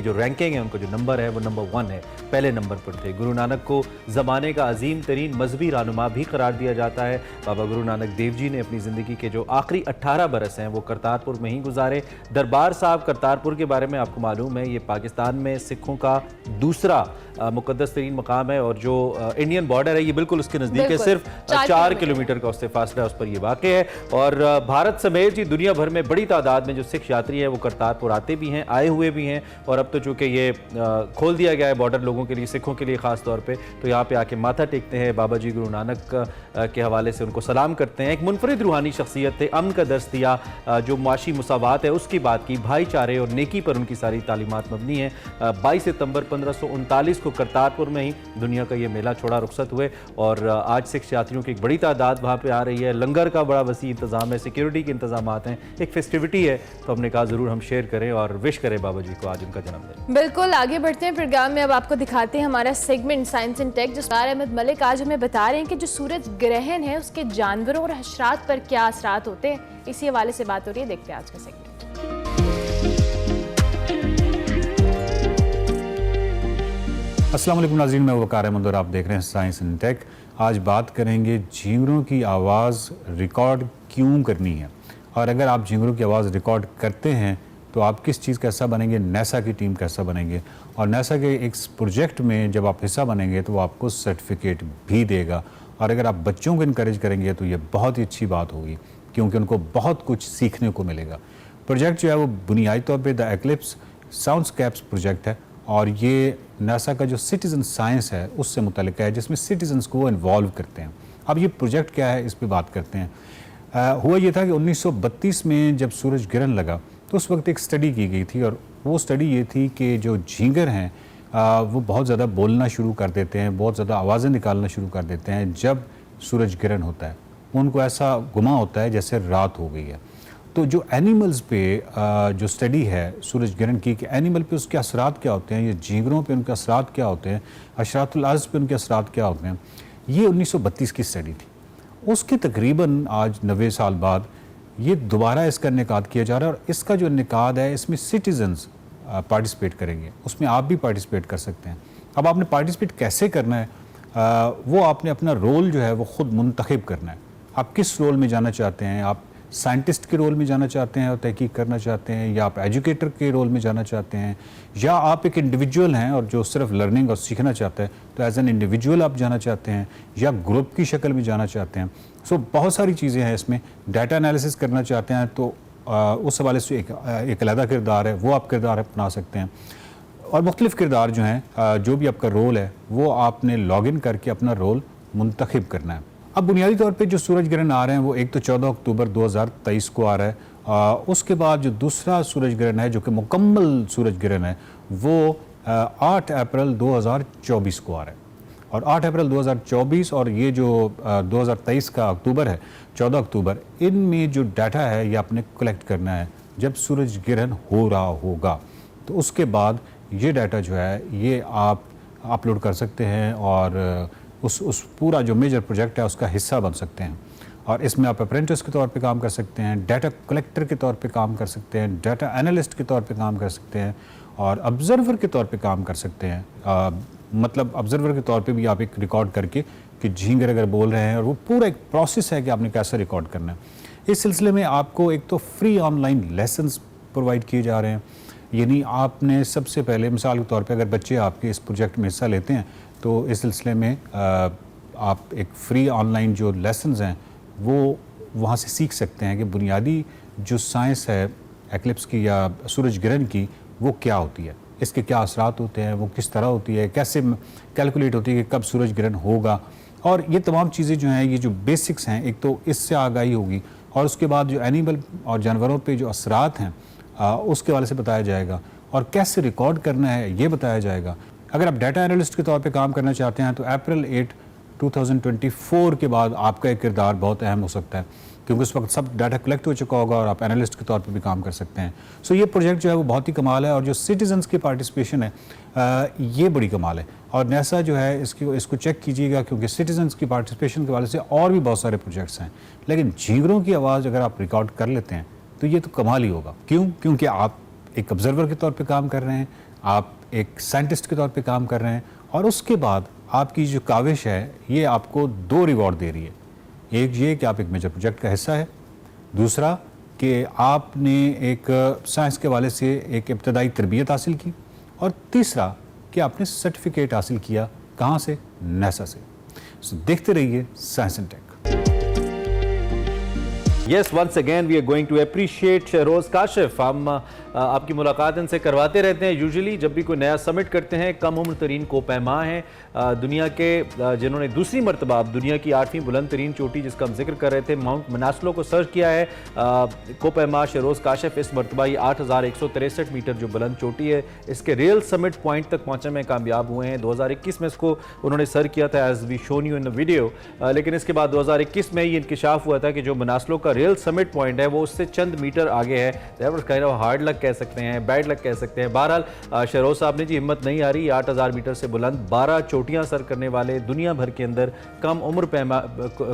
जो रैंकिंग है, उनका जो नंबर है वो नंबर 1 है, पहले नंबर पर थे। गुरु नानक को ज़माने का अजीम तरीन मजहबी रहनुमा भी करार दिया जाता है। बाबा गुरु नानक देव जी ने अपनी ज़िंदगी के जो आखिरी 18 बरस हैं वो करतारपुर में ही गुजारे। दरबार साहब करतारपुर के बारे में आपको मालूम है, ये पाकिस्तान में सिखों का दूसरा मुकद्दस तरीन मकाम है और जो इंडियन बॉर्डर है ये बिल्कुल उसके नज़दीक है, सिर्फ 4 किलोमीटर का उससे फासला है, उस पर ये वाक़ है। और भारत समेत ही दुनिया भर में बड़ी तादाद में जो सिख यात्री है वो करतारपुर आते भी हैं, आए हुए भी हैं और अब तो चूँकि ये खोल दिया गया है बॉर्डर लोगों के लिए, सिखों के लिए ख़ास तौर पर, तो यहाँ पर आके माथा टेकते हैं, बाबा जी गुरु नानक के हवाले से उनको सलाम करते हैं। एक मुनफरिद रूहानी शख्सियत थे, अमन का दर्स दिया, जो मुआशी मुसावात है उसकी बात की, भाईचारे और नेकी पर उनकी सारी तालीमात मबनी है। 22 सितंबर 1539 को करतारपुर में ही दुनिया का ये मेला छोड़ा रुखसत हुए और आज सिख यात्रियों की एक बड़ी तादाद वहाँ पे आ रही है। लंगर का बड़ा वसी इंतज़ाम है, सिक्योरिटी के इंतजाम हैं, एक फेस्टिविटी है, तो हमने कहा ज़रूर हम शेयर करें और विश करें बाबा जी को आज उनका जन्मदिन। बिल्कुल, आगे बढ़ते हैं प्रोग्राम में। अब आपको दिखाते हैं हमारा सेगमेंट साइंस एंड टेक, जिस पर अहमद मलिक आज हमें बता रहे हैं कि जो सूरज ग्रहण है उसके जानवरों और हशरात पर क्या असरात होते हैं। इसी हवाले से बात हो रही है, देखते हैं आज का सेगमेंट। अस्सलाम वालेकुम नाज़रीन, मैं वकार अहमद और आप देख रहे हैं साइंस एंड टेक। आज बात करेंगे झींगरों की आवाज़ रिकॉर्ड क्यों करनी है और अगर आप झींगरों की आवाज़ रिकॉर्ड करते हैं तो आप किस चीज़ का हिस्सा बनेंगे, नासा की टीम का हिस्सा बनेंगे और नासा के एक प्रोजेक्ट में जब आप हिस्सा बनेंगे तो वो आपको सर्टिफिकेट भी देगा और अगर आप बच्चों को इनकरेज करेंगे तो ये बहुत ही अच्छी बात होगी क्योंकि उनको बहुत कुछ सीखने को मिलेगा। प्रोजेक्ट जो है वो बुनियादी तौर पर द एक्लिप्स साउंडस्केप्स प्रोजेक्ट है और ये नासा का जो सिटीज़न साइंस है उससे मुतल्लिक है, जिसमें सिटीजन्स को वो इन्वॉल्व करते हैं। अब ये प्रोजेक्ट क्या है, इस पे बात करते हैं। हुआ ये था कि 1932 में जब सूरज ग्रहण लगा तो उस वक्त एक स्टडी की गई थी और वो स्टडी ये थी कि जो झींगर हैं वो बहुत ज़्यादा बोलना शुरू कर देते हैं, बहुत ज़्यादा आवाज़ें निकालना शुरू कर देते हैं जब सूरज ग्रहण होता है। उनको ऐसा गुमा होता है जैसे रात हो गई है। तो जो एनिमल्स पे जो स्टडी है सूरज ग्रहण की कि एनिमल पे उसके असरात क्या होते हैं, ये झींगरों पे उनके असरात क्या होते हैं, अशरातुल अर्ज़ पे उनके असरात क्या होते हैं, ये 1932 की स्टडी थी। उसके तकरीबन आज 90 साल बाद ये दोबारा इसका इनेकाद किया जा रहा है और इसका जो इनेकाद है इसमें सिटीजन्स पार्टिसिपेट करेंगे, उसमें आप भी पार्टिसिपेट कर सकते हैं। अब आपने पार्टिसिपेट कैसे करना है, वो आपने अपना रोल जो है वो ख़ुद मुंतखब करना है। आप किस रोल में जाना चाहते हैं, आप साइंटिस्ट के रोल में जाना चाहते हैं और तहकीक करना चाहते हैं, या आप एजुकेटर के रोल में जाना चाहते हैं, या आप एक इंडिविजुअल हैं और जो सिर्फ लर्निंग और सीखना चाहता है तो एज एन इंडिविजुअल आप जाना चाहते हैं, या ग्रुप की शक्ल में जाना चाहते हैं। सो बहुत सारी चीज़ें हैं इसमें। डाटा एनालिसिस करना चाहते हैं तो उस हवाले से एक अलग किरदार है, वो आप किरदार अपना सकते हैं। और मुख्तलिफ़ किरदार जो हैं, जो भी आपका रोल है वो आपने लॉगिन करके अपना रोल मुंतखब करना है। अब बुनियादी तौर पे जो सूरज ग्रहण आ रहे हैं वो एक तो 14 अक्टूबर 2023 को आ रहा है। उसके बाद जो दूसरा सूरज ग्रहण है जो कि मुकम्मल सूरज ग्रहण है वो 8 अप्रैल 2024 को आ रहा है। और 8 अप्रैल 2024 और ये जो 2023 का अक्टूबर है 14 अक्टूबर, इनमें जो डाटा है ये आपने कलेक्ट करना है जब सूरज ग्रहण हो रहा होगा। तो उसके बाद ये डाटा जो है ये आप अपलोड कर सकते हैं और उस पूरा जो मेजर प्रोजेक्ट है उसका हिस्सा बन सकते हैं। और इसमें आप अप्रेंटिस के तौर पे काम कर सकते हैं, डाटा कलेक्टर के तौर पे काम कर सकते हैं, डाटा एनालिस्ट के तौर पे काम कर सकते हैं और ऑब्जर्वर के तौर पे काम कर सकते हैं। मतलब ऑब्जर्वर के तौर पे भी आप एक रिकॉर्ड करके कि झींगर अगर बोल रहे हैं, और वो पूरा एक प्रोसेस है कि आपने कैसे रिकॉर्ड करना है। इस सिलसिले में आपको एक तो फ्री ऑनलाइन लेसन्स प्रोवाइड किए जा रहे हैं। यानी आपने सबसे पहले मिसाल के तौर पे अगर बच्चे आपके इस प्रोजेक्ट में हिस्सा लेते हैं तो इस सिलसिले में आप एक फ्री ऑनलाइन जो लेसन्स हैं वो वहाँ से सीख सकते हैं कि बुनियादी जो साइंस है एक्लिप्स की या सूरज ग्रहण की वो क्या होती है, इसके क्या असरात होते हैं, वो किस तरह होती है, कैसे कैलकुलेट होती है कि कब सूरज ग्रहण होगा, और ये तमाम चीज़ें जो हैं, ये जो बेसिक्स हैं, एक तो इससे आगाही होगी और उसके बाद जो एनिमल और जानवरों पे जो असरात हैं उसके वाले से बताया जाएगा और कैसे रिकॉर्ड करना है ये बताया जाएगा। अगर आप डाटा एनालिस्ट के तौर पे काम करना चाहते हैं तो अप्रैल 8, 2024 के बाद आपका एक किरदार बहुत अहम हो सकता है क्योंकि उस वक्त सब डाटा कलेक्ट हो चुका होगा और आप एनालिस्ट के तौर पे भी काम कर सकते हैं। सो ये प्रोजेक्ट जो है वो बहुत ही कमाल है और जो सिटीजन्स की पार्टिसिपेशन है ये बड़ी कमाल है और नासा जो है इसको चेक कीजिएगा क्योंकि सिटीजन्स की पार्टिसिपेशन के वाले से और भी बहुत सारे प्रोजेक्ट्स हैं, लेकिन झींगरों की आवाज़ अगर आप रिकॉर्ड कर लेते हैं तो ये तो कमाल ही होगा। क्यों? क्योंकि आप एक ऑब्जर्वर के तौर पे काम कर रहे हैं, आप एक साइंटिस्ट के तौर पे काम कर रहे हैं और उसके बाद आपकी जो काविश है ये आपको 2 रिवॉर्ड दे रही है। एक ये कि आप एक मेजर प्रोजेक्ट का हिस्सा है, दूसरा कि आपने एक साइंस के वाले से एक इब्तदाई तरबियत हासिल की और तीसरा कि आपने सर्टिफिकेट हासिल किया कहाँ से? नासा से। सो देखते रहिए science and tech. Yes, once again we are going to appreciate Shehroz Kashif। हम आपकी मुलाकात इनसे करवाते रहते हैं यूजुअली जब भी कोई नया समिट करते हैं। कम उम्र तरीन कोपैमा हैं दुनिया के जिन्होंने दूसरी मरतबा दुनिया की 8वीं बुलंद तरीन चोटी जिसका हम जिक्र कर रहे थे माउंट मनासलो को सर किया है। कोपैमा शेहरोज काशिफ इस मरतबा ये 8163 मीटर जो बुलंद चोटी है इसके रियल समिट पॉइंट तक पहुँचने में कामयाब हुए हैं। 2021 में इसको उन्होंने सर किया था as we shown you in the video, लेकिन इसके बाद 2021 में ये इंकशाफ हुआ था कि जो मनासलो का रियल समिट पॉइंट है वो उससे चंद मीटर आगे है। That was kind of hard luck कह सकते हैं, बैड लक कह सकते हैं। बहरहाल शेहरोज साहब ने जी हिम्मत नहीं आ रही, 8000 मीटर से बुलंद 12 चोटियां सर करने वाले दुनिया भर के अंदर कम उम्र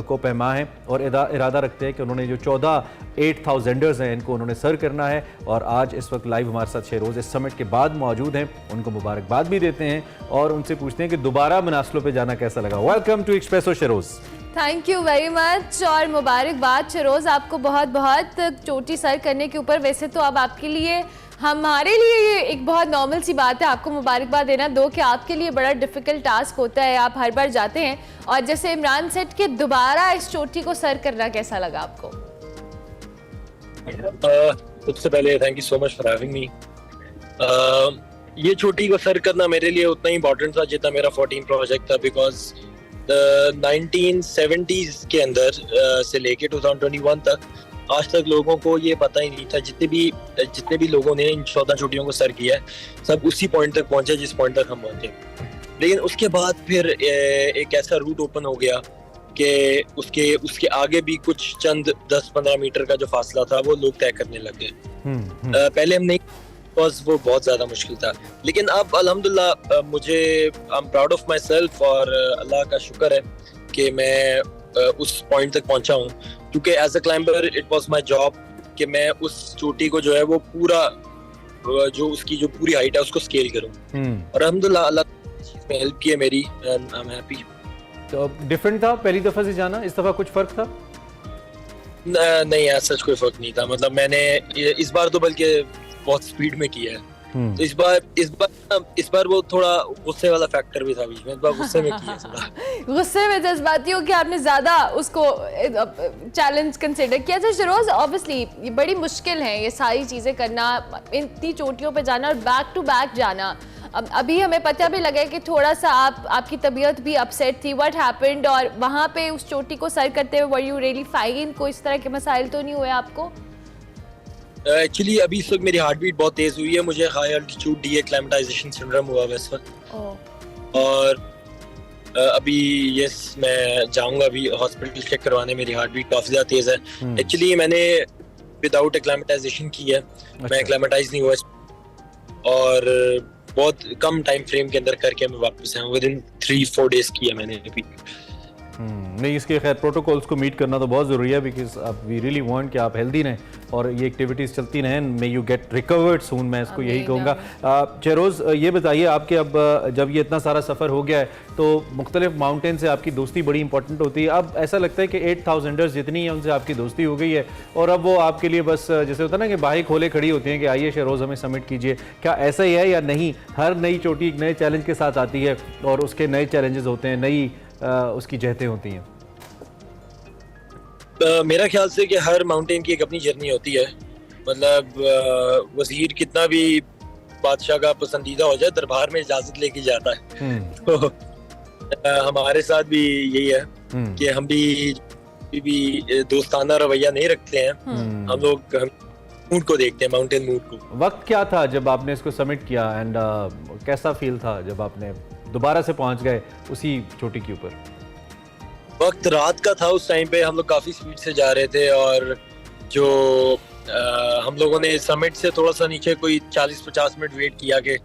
को पैमा है और इरादा रखते हैं कि उन्होंने जो 14 8000ers हैं इनको उन्होंने सर करना है। और आज इस वक्त लाइव हमारे साथ शेहरोज इस समिट के बाद मौजूद हैं, उनको मुबारकबाद भी देते हैं और उनसे पूछते हैं कि दोबारा मनासलो पे जाना कैसा लगा। Welcome to Expresso Shehroz. Thank you very much और मुबारकबाद शेहरोज आपको बहुत बहुत चोटी सर करने के ऊपर। वैसे तो अब आपके लिए हमारे लिए ये एक बहुत नॉर्मल सी बात है आपको मुबारकबाद देना दो कि आपके लिए बड़ा डिफ़िकल्ट टास्क होता है, आप हर बार जाते हैं। और जैसे इमरान सेट के दोबारा इस चोटी को सर करना कैसा लगा आपको? सबसे पहले thank you so much for having me. ये चोटी को सर करना मेरे लिए उतना ही इम्पोर्टेंट था जितना मेरा 14 प्रोजेक्ट था, बिकॉज 1970s के अंदर से लेके 2021 तक आज तक लोगों को ये पता ही नहीं था। जितने भी लोगों ने इन 14 चोटियों को सर किया है सब उसी पॉइंट तक पहुंचे जिस पॉइंट तक हम पहुंचे। लेकिन उसके बाद फिर एक ऐसा रूट ओपन हो गया कि उसके आगे भी कुछ चंद 10-15 मीटर का जो फासला था वो लोग तय करने लग गए। पहले हम नहीं, बिकॉज वो बहुत ज़्यादा मुश्किल था। लेकिन अब अल्हम्दुलिल्लाह मुझे I am proud of my self और अल्लाह का शुक्र है कि मैं उस पॉइंट तक पहुंचा हूँ, क्योंकि as a climber it was my job कि मैं उस चोटी को जो है वो पूरा जो उसकी जो पूरी हाइट है उसको स्केल करूँ। और अल्हम्दुलिल्लाह अल्लाह चीज़ में हेल्प की है मेरी, एंड आई एम हैप्पी। तो डिफरेंट था पहली दफ़ा से जाना, इस दफ़ा कुछ फ़र्क था? नहीं यार, सच कोई फ़र्क नहीं था। मतलब मैंने इस बार तो बल्कि बहुत स्पीड में किया है। तो इस बार वो थोड़ा गुस्से वाला फैक्टर भी था बीच में, इस बार गुस्से में किया थोड़ा। गुस्से में जज्बाती हो कि आपने ज़्यादा उसको चैलेंज कंसिडर किया था। शेहरोज ऑब्वियसली ये बड़ी मुश्किल है ये सारी चीज़ें करना, इतनी चोटियों पे जाना और बैक टू बैक जाना। अभी हमें पता भी लगा कि थोड़ा सा आपकी तबीयत भी अपसेट थी, व्हाट हैपेंड? और वहाँ पे उस चोटी को सर करते हुए वर यू रियली फाइन? कोई इस तरह के मसाइल तो नहीं हुए आपको? एक्चुअली अभी इस वक्त मेरी हार्ट बीट बहुत तेज हुई है, मुझे high altitude D acclimatisation syndrome हुआ है इस वक्त। और अभी यस मैं जाऊंगा अभी हॉस्पिटल चेक करवाने, मेरी हार्ट बीट काफी ज्यादा तेज है। एक्चुअली मैंने विदाउट एक्लेमेटाइजेशन की है, मैं एक्लेमेटाइज नहीं हुआ और बहुत कम टाइम फ्रेम के अंदर करके मैं वापस आया, विद इन 3-4 डेज किया मैंने अभी। नहीं, इसके खैर प्रोटोकॉल्स को मीट करना तो बहुत ज़रूरी है, बिकॉज अब वी रियली वांट कि आप हेल्दी रहें और ये एक्टिविटीज़ चलती रहें, मे यू गेट रिकवर्ड सून, मैं इसको यही कहूँगा। शेरोज़, ये बताइए आपके अब जब ये इतना सारा सफ़र हो गया है तो मुख्तलिफ माउंटेन से आपकी दोस्ती बड़ी इंपॉर्टेंट होती है, अब ऐसा लगता है कि 8000ers जितनी है उनसे आपकी दोस्ती हो गई है और अब वो आपके लिए बस जैसे होता है ना कि बाहें खोले खड़ी होती हैं कि आइए शेरोज़ हमें समिट कीजिए, क्या ऐसा ही है या नहीं? हर नई चोटी एक नए चैलेंज के साथ आती है और उसके नए चैलेंजेस होते हैं, नई उसकी जहतें होती हैं। मेरा ख्याल से कि हर माउंटेन की एक अपनी जर्नी होती है। मतलब वजीर कितना भी बादशाह का पसंदीदा हो जाए, दरबार में इजाजत लेके जाता है। तो हमारे साथ भी यही है कि हम भी दोस्ताना रवैया नहीं रखते हैं। हम लोग मूड को देखते हैं, माउंटेन मूड को। वक्त क्या था जब आपने इसको सबमिट किया एंड कैसा फील था जब आपने दोबारा से पहुंच गए उसी चोटी के ऊपर? वक्त रात का था उस टाइम पे, हम लोग काफी स्पीड से जा रहे थे और जो हम लोगों ने समिट से थोड़ा सा नीचे कोई 40-50 मिनट वेट किया कि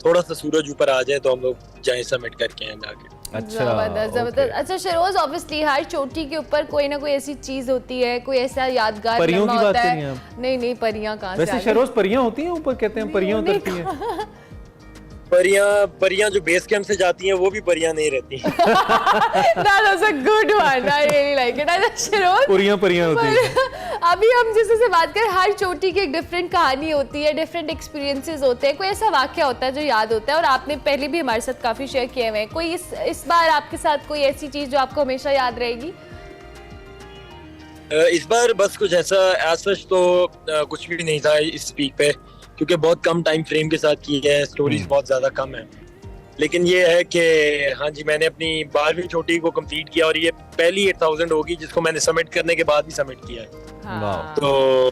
थोड़ा सा सूरज ऊपर आ जाए तो हम लोग जाएं समिट करके एंड आके। अच्छा, जबरदस्त। अच्छा शेरोज, ऑब्वियसली हर चोटी के ऊपर कोई ना कोई ऐसी चीज होती है, कोई ऐसा यादगार परियों की लम्हा बात होता कर रही हैं है। आप? नहीं परियां कहाँ से? वैसे शेरोज परियां होती हैं ऊपर, कहते हैं परियां उतरती हैं। परियां जो बेस कैंप से जाती हैं वो भी परियां नहीं रहती। That was a good one. I really like it. अच्छा शेरोज, परियां होती हैं। अभी हम जिससे बात करें, हर चोटी की एक डिफरेंट कहानी होती है, डिफरेंट एक्सपीरियंसेस होते हैं, कोई ऐसा वाकया होता है जो याद होता है और आपने पहले भी हमारे साथ काफी शेयर किए हुए हैं। कोई इस बार आपके साथ कोई ऐसी चीज जो आपको हमेशा याद रहेगी? इस बार बस कुछ ऐसा सच तो कुछ भी नहीं था इस पीक पे, क्योंकि बहुत कम टाइम फ्रेम के साथ की है, स्टोरीज बहुत ज्यादा कम है। लेकिन ये है कि हाँ जी, मैंने अपनी 12वीं चोटी को कंप्लीट किया और ये पहली 8000 होगी जिसको मैंने सबमिट करने के बाद भी सबमिट किया है। हाँ। तो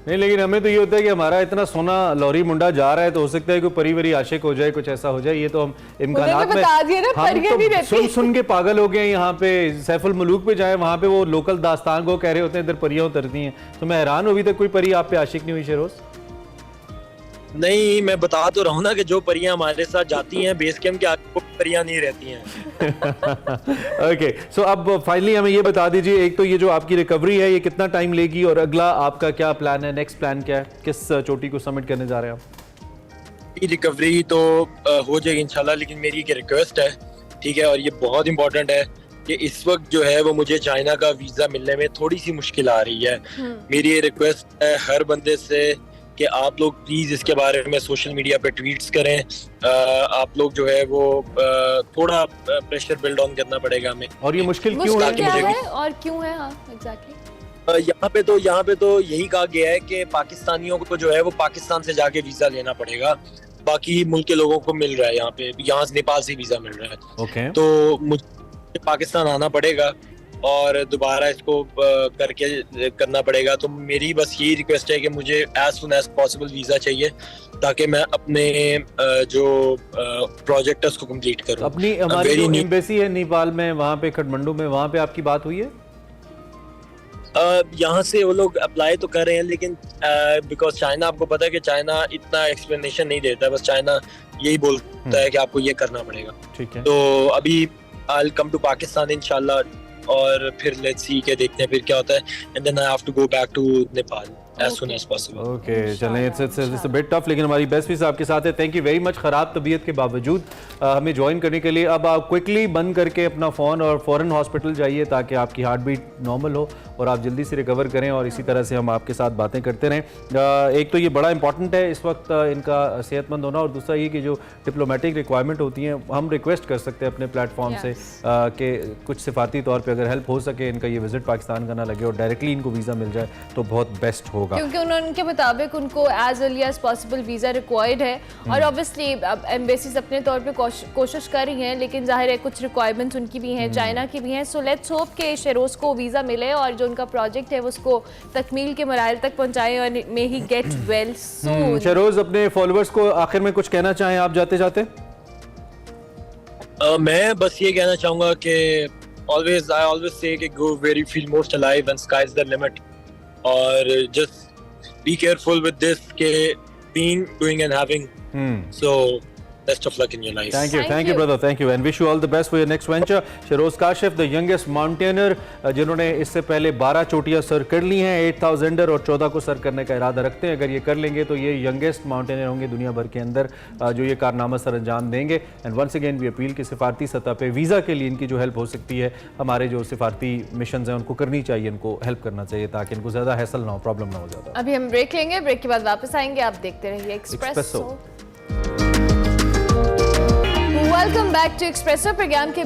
नहीं, लेकिन हमें तो ये होता है कि हमारा इतना सोना लॉरी मुंडा जा रहा है तो हो सकता है कोई परी वरी आशिक हो जाए, कुछ ऐसा हो जाए। ये तो हम इम्कानात में बता दिया ना, परियां नहीं रहती। सुन के पागल हो गए। यहाँ पे सैफुल मुलूक पे जाए, वहाँ पे वो लोकल दास्तान को कह रहे होते हैं इधर परियां उतरती हैं, तो मैं हैरान हूँ अभी तक कोई परी आप पे आशिक नहीं हुई शेरोज? नहीं, मैं बता तो रहा हूँ ना कि जो परियां हमारे साथ जाती हैं बेस कैंप के आगे, वो परियां नहीं रहती हैं। ओके, सो अब फाइनली हमें ये बता दीजिए, एक तो ये जो आपकी रिकवरी है ये कितना टाइम लेगी और अगला आपका क्या प्लान है, नेक्स्ट प्लान क्या है, किस चोटी को सबमिट करने जा रहे हैं आप? रिकवरी तो हो जाएगी इंशाल्लाह, लेकिन मेरी एक रिक्वेस्ट है, ठीक है, और ये बहुत इंपॉर्टेंट है कि इस वक्त जो है वो मुझे चाइना का वीजा मिलने में थोड़ी सी मुश्किल आ रही है। मेरी ये रिक्वेस्ट है हर बंदे से कि आप लोग प्लीज इसके बारे में सोशल मीडिया पे ट्वीट्स करें। आप लोग जो है वो थोड़ा प्रेशर बिल्ड ऑन करना पड़ेगा हमें। और ये मुश्किल क्यों मुश्किल है? क्या मुझे है और क्यों है? हाँ एग्जैक्टली। यहाँ पे तो यही कहा गया है कि पाकिस्तानियों को जो है वो पाकिस्तान से जाके वीजा लेना पड़ेगा, बाकी मुल्क के लोगों को मिल रहा है यहाँ से नेपाल से वीजा मिल रहा है। ओके, तो मुझे पाकिस्तान आना पड़ेगा और दोबारा इसको करके करना पड़ेगा। तो मेरी बस यही रिक्वेस्ट है कि मुझे as soon as possible visa चाहिए ताकि मैं अपने जो प्रोजेक्ट है उसको कंप्लीट करूं। अपनी हमारी जो एम्बेसी है नेपाल में, वहाँ पे काठमांडू में, वहाँ पे आपकी बात हुई है? यहाँ से वो लोग अप्लाई तो कर रहे हैं, लेकिन बिकॉज चाइना, आपको पता है कि चाइना इतना एक्सप्लेनेशन नहीं देता, बस चाइना यही बोलता है कि आपको ये करना पड़ेगा। ठीक है, तो अभी I will come to Pakistan इंशाल्लाह और फिर लेट्स सी के देखते हैं फिर क्या होता है, and then I have to go back to Nepal as soon as possible. Okay, चलें, इट्स अ बिट टफ, लेकिन हमारी बेस्ट विश आपके साथ है। थैंक यू वेरी मच खराब तबीयत के बावजूद हमें ज्वाइन करने के लिए। अब आप क्विकली बंद करके अपना फ़ोन और फ़ौरन हॉस्पिटल जाइए ताकि आपकी हार्ट बीट नॉर्मल हो और आप जल्दी से रिकवर करें और इसी तरह से हम आपके साथ बातें करते रहें। एक तो ये बड़ा इंपॉर्टेंट है इस वक्त इनका सेहतमंद होना, और दूसरा ये कि जो डिप्लोमेटिक रिक्वायरमेंट होती हैं हम रिक्वेस्ट कर सकते हैं अपने प्लेटफॉर्म से कि कुछ सिफाती तौर पर अगर हेल्प हो सके, इनका ये विजिट पाकिस्तान का ना लगे और डायरेक्टली इनको वीज़ा मिल जाए तो बहुत बेस्ट हो, क्योंकि उनके मुताबिक उनको as early as possible visa required है। और ऑब्वियसली अब एम्बेसीज अपने तौर पे कोशिश कर रही हैं, लेकिन जाहिर है कुछ रिक्वायरमेंट्स उनकी भी हैं, चाइना की भी हैं। सो लेट्स होप कि शेरोज को वीज़ा मिले और जो उनका प्रोजेक्ट है वो उसको तकमील के मराइल तक पहुंचाएं और मे ही गेट वेल सून। शेरोज, अपने फॉलोअर्स को आखिर में कुछ कहना चाहें आप जाते जाते? मैं बस ये कहना चाहूँगा कि I always say कि go where you feel most alive and sky's the limit, और just be careful with this के being, doing and having. So Best of luck in your life. Thank you brother, thank you and wish you all the best for your next venture. Shahroz Kashif, the youngest mountaineer, जिन्होंने इससे पहले 12 चोटियां sir कर ली हैं, 8000 और 14 को sir करने का इरादा रखते हैं। अगर ये कर लेंगे तो ये यंगेस्ट माउंटेनियर होंगे दुनिया भर के अंदर जो ये कारनामा सर अंजाम देंगे। And once again we appeal कि सिफारती सतह पे वीज़ा के लिए इनकी जो हेल्प हो सकती है, हमारे जो सिफारती मिशन हैं उनको करनी चाहिए, इनको हेल्प करना चाहिए ताकि इनको ज़्यादा हैसल ना हो, प्रॉब्लम ना हो ज़्यादा। अभी हम ब्रेक लेंगे, ब्रेक के बाद वापस आएंगे, आप देखते रहिए Expresso. Welcome back to Expresso program के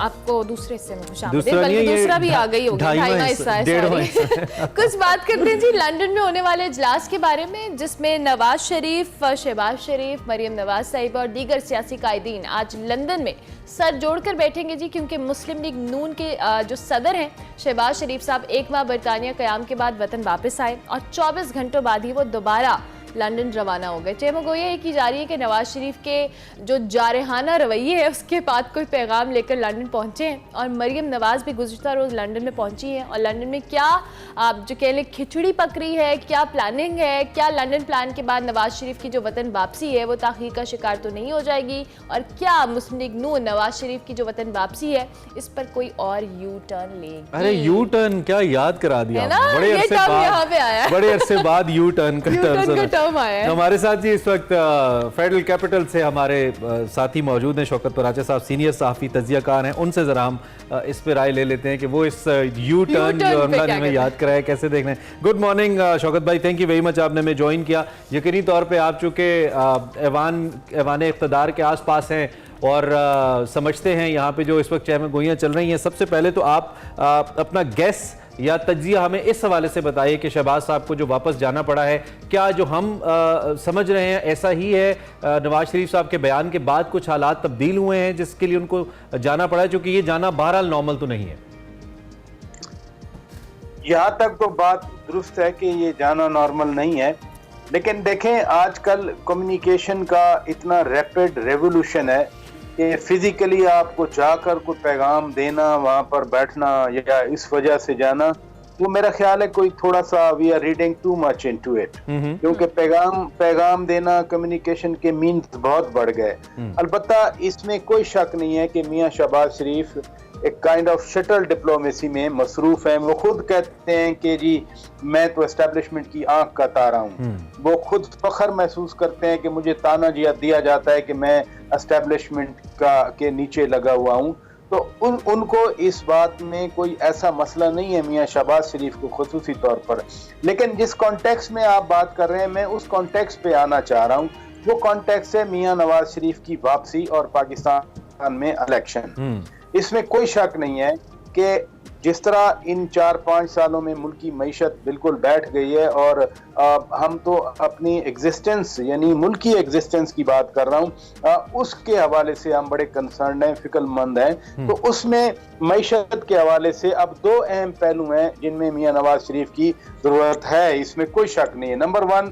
आपको दूसरे हिस्से में खुशामदीद, बल्कि दूसरा भी आ गई होगी, 2.5वां हिस्सा है, सॉरी। कुछ बात करते हैं जी लंदन में होने वाले इजलास के बारे में, जिसमें नवाज शरीफ, शहबाज शरीफ, मरियम नवाज साहिबा और दीगर सियासी कायदीन आज लंदन में सर जोड़कर बैठेंगे जी, क्योंकि मुस्लिम लीग नून के जो सदर हैं शहबाज शरीफ साहब 1 माह बरतानिया क़याम के बाद वतन वापस आए और 24 घंटों बाद ही वो दोबारा लंदन रवाना हो गए। चेमगोया ये की जा रही है कि नवाज शरीफ के जो जारहाना रवैये है उसके बाद कोई पैगाम लेकर लंदन पहुंचे हैं और मरियम नवाज भी गुज़िश्ता रोज़ लंदन में पहुंची हैं और लंदन में क्या आप जो कह लें खिचड़ी पक रही है, क्या प्लानिंग है, क्या लंदन प्लान के बाद नवाज शरीफ की जो वतन वापसी है वो ताख़ीर का शिकार तो नहीं हो जाएगी, और क्या मुस्लिम लीग नून नवाज शरीफ की जो वतन वापसी है इस पर कोई और यू टर्न लेगी? अरे यू टर्न क्या याद करा दिया, बड़े अरसे बाद यू टर्न का हमारे साथ जी इस वक्त फेडरल कैपिटल से हमारे साथी मौजूद हैं, शौकत पराचा साहब सीनियर सहाफ़ी तजियाकार हैं, उनसे ज़रा हम इस पर राय ले लेते हैं कि वो इस यू टर्न जो उन्होंने हमें याद कराया कैसे देखना है। गुड मॉर्निंग शौकत भाई, थैंक यू वेरी मच, आपने हमें ज्वाइन किया। यकीनी तौर पर आप चूँकि ऐवान इक़्तिदार के आस पास हैं और समझते हैं यहाँ पे जो इस वक्त चहमगोइयाँ चल रही हैं, सबसे पहले तो आप अपना गैस या तज्जिया हमें इस हवाले से बताइए कि शहबाज साहब को जो वापस जाना पड़ा है, क्या जो हम समझ रहे हैं ऐसा ही है? नवाज शरीफ साहब के बयान के बाद कुछ हालात तब्दील हुए हैं जिसके लिए उनको जाना पड़ा है, क्योंकि ये जाना बहरहाल नॉर्मल तो नहीं है। यहाँ तक तो बात दुरुस्त है कि ये जाना नॉर्मल नहीं है, लेकिन देखें आजकल कम्युनिकेशन का इतना रैपिड रेवोल्यूशन है कि फिजिकली आपको जाकर कोई पैगाम देना, वहां पर बैठना या इस वजह से जाना, वो मेरा ख्याल है कोई थोड़ा सा we are reading too much into it, क्योंकि पैगाम देना कम्युनिकेशन के मीन्स बहुत बढ़ गए। अलबत्ता इसमें कोई शक नहीं है कि मियां शहबाज शरीफ एक काइंड ऑफ शटल डिप्लोमेसी में मसरूफ हैं। वो खुद कहते हैं कि जी मैं तो एस्टेब्लिशमेंट की आंख का तारा हूँ। वो खुद फख्र महसूस करते हैं कि मुझे ताना दिया जाता है कि मैं एस्टेब्लिशमेंट के नीचे लगा हुआ हूँ। तो उनको इस बात में कोई ऐसा मसला नहीं है मियां शहबाज शरीफ को खुसूसी तौर पर। लेकिन जिस कॉन्टेक्स्ट में आप बात कर रहे हैं, मैं उस कॉन्टेक्स्ट पे आना चाह रहा हूँ। वो कॉन्टेक्स्ट है मियां नवाज शरीफ की वापसी और पाकिस्तान में इलेक्शन। इसमें कोई शक नहीं है कि जिस तरह इन 4-5 सालों में मुल्क की मईशत बिल्कुल बैठ गई है, और हम तो अपनी एग्जिस्टेंस यानी मुल्क की एग्जिस्टेंस की बात कर रहा हूँ, उसके हवाले से हम बड़े कंसर्न हैं, फिक्रमंद हैं। तो उसमें मईशत के हवाले से अब 2 अहम पहलू हैं जिनमें मियां नवाज शरीफ की जरूरत है, इसमें कोई शक नहीं है। नंबर 1,